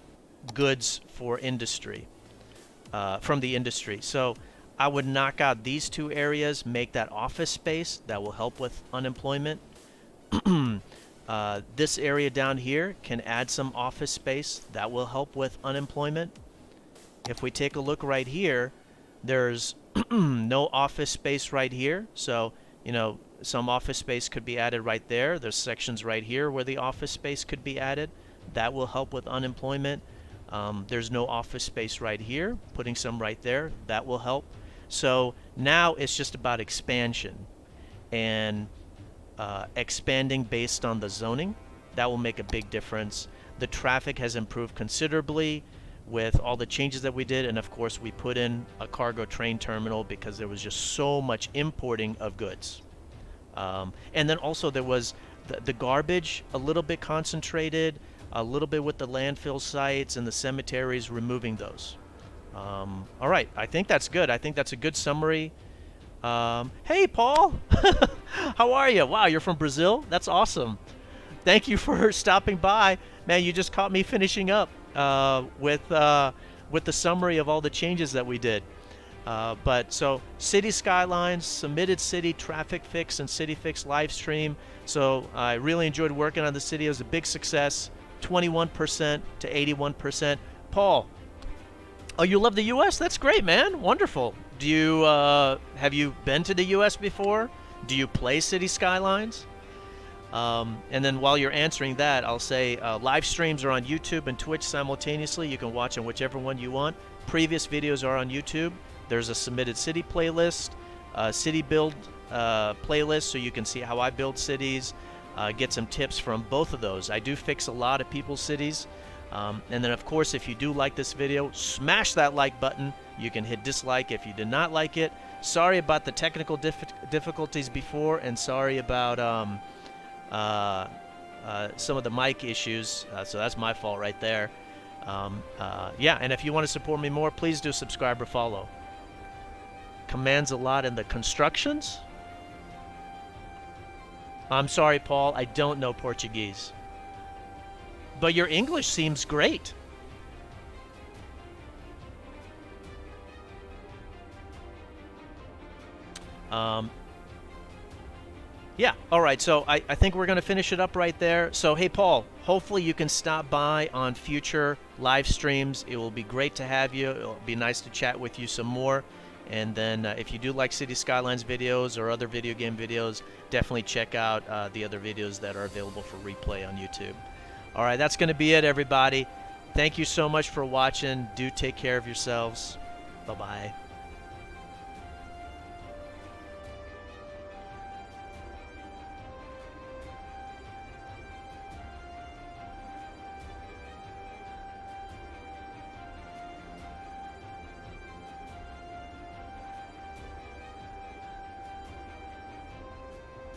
goods for industry, from the industry. So I would knock out these two areas, make that office space. That will help with unemployment. This area down here can add some office space. That will help with unemployment. If we take a look right here, there's no office space right here. So, you know, some office space could be added right there. There's sections right here where the office space could be added. That will help with unemployment. There's no office space right here. Putting some right there, that will help. So now it's just about expansion and expanding based on the zoning. That will make a big difference. The traffic has improved considerably. with all the changes that we did, and of course we put in a cargo train terminal because there was just so much importing of goods. And then also there was the garbage a little bit concentrated, a little bit with the landfill sites and the cemeteries, removing those. All right, I think that's good. I think that's a good summary. Hey, Paul. How are you? Wow, you're from Brazil? That's awesome. Thank you for stopping by. Man, you just caught me finishing up with the summary of all the changes that we did. But so Cities Skylines, submitted city traffic fix and city fix live stream. So I really enjoyed working on the city. It was a big success, 21% to 81%. Paul, oh, you love the U.S.? That's great, man. Wonderful. Do you have you been to the U.S. before? Do you play Cities Skylines? And then while you're answering that, I'll say live streams are on YouTube and Twitch simultaneously. You can watch on whichever one you want. Previous videos are on YouTube. There's a submitted city playlist, city build playlist, so you can see how I build cities, get some tips from both of those. I do fix a lot of people's cities. And then, of course, if you do like this video, smash that like button. You can hit dislike if you did not like it. Sorry about the technical difficulties before, and sorry about some of the mic issues. So that's my fault right there. Yeah, and if you want to support me more, please do subscribe or follow. Commands a lot in the constructions. I'm sorry, Paul, I don't know Portuguese. But your English seems great. Yeah, all right, so I think we're going to finish it up right there. So, hey, Paul, hopefully you can stop by on future live streams. It will be great to have you. It'll be nice to chat with you some more. And then if you do like City Skylines videos or other video game videos, definitely check out the other videos that are available for replay on YouTube. All right, that's going to be it, everybody. Thank you so much for watching. Do take care of yourselves. Bye-bye.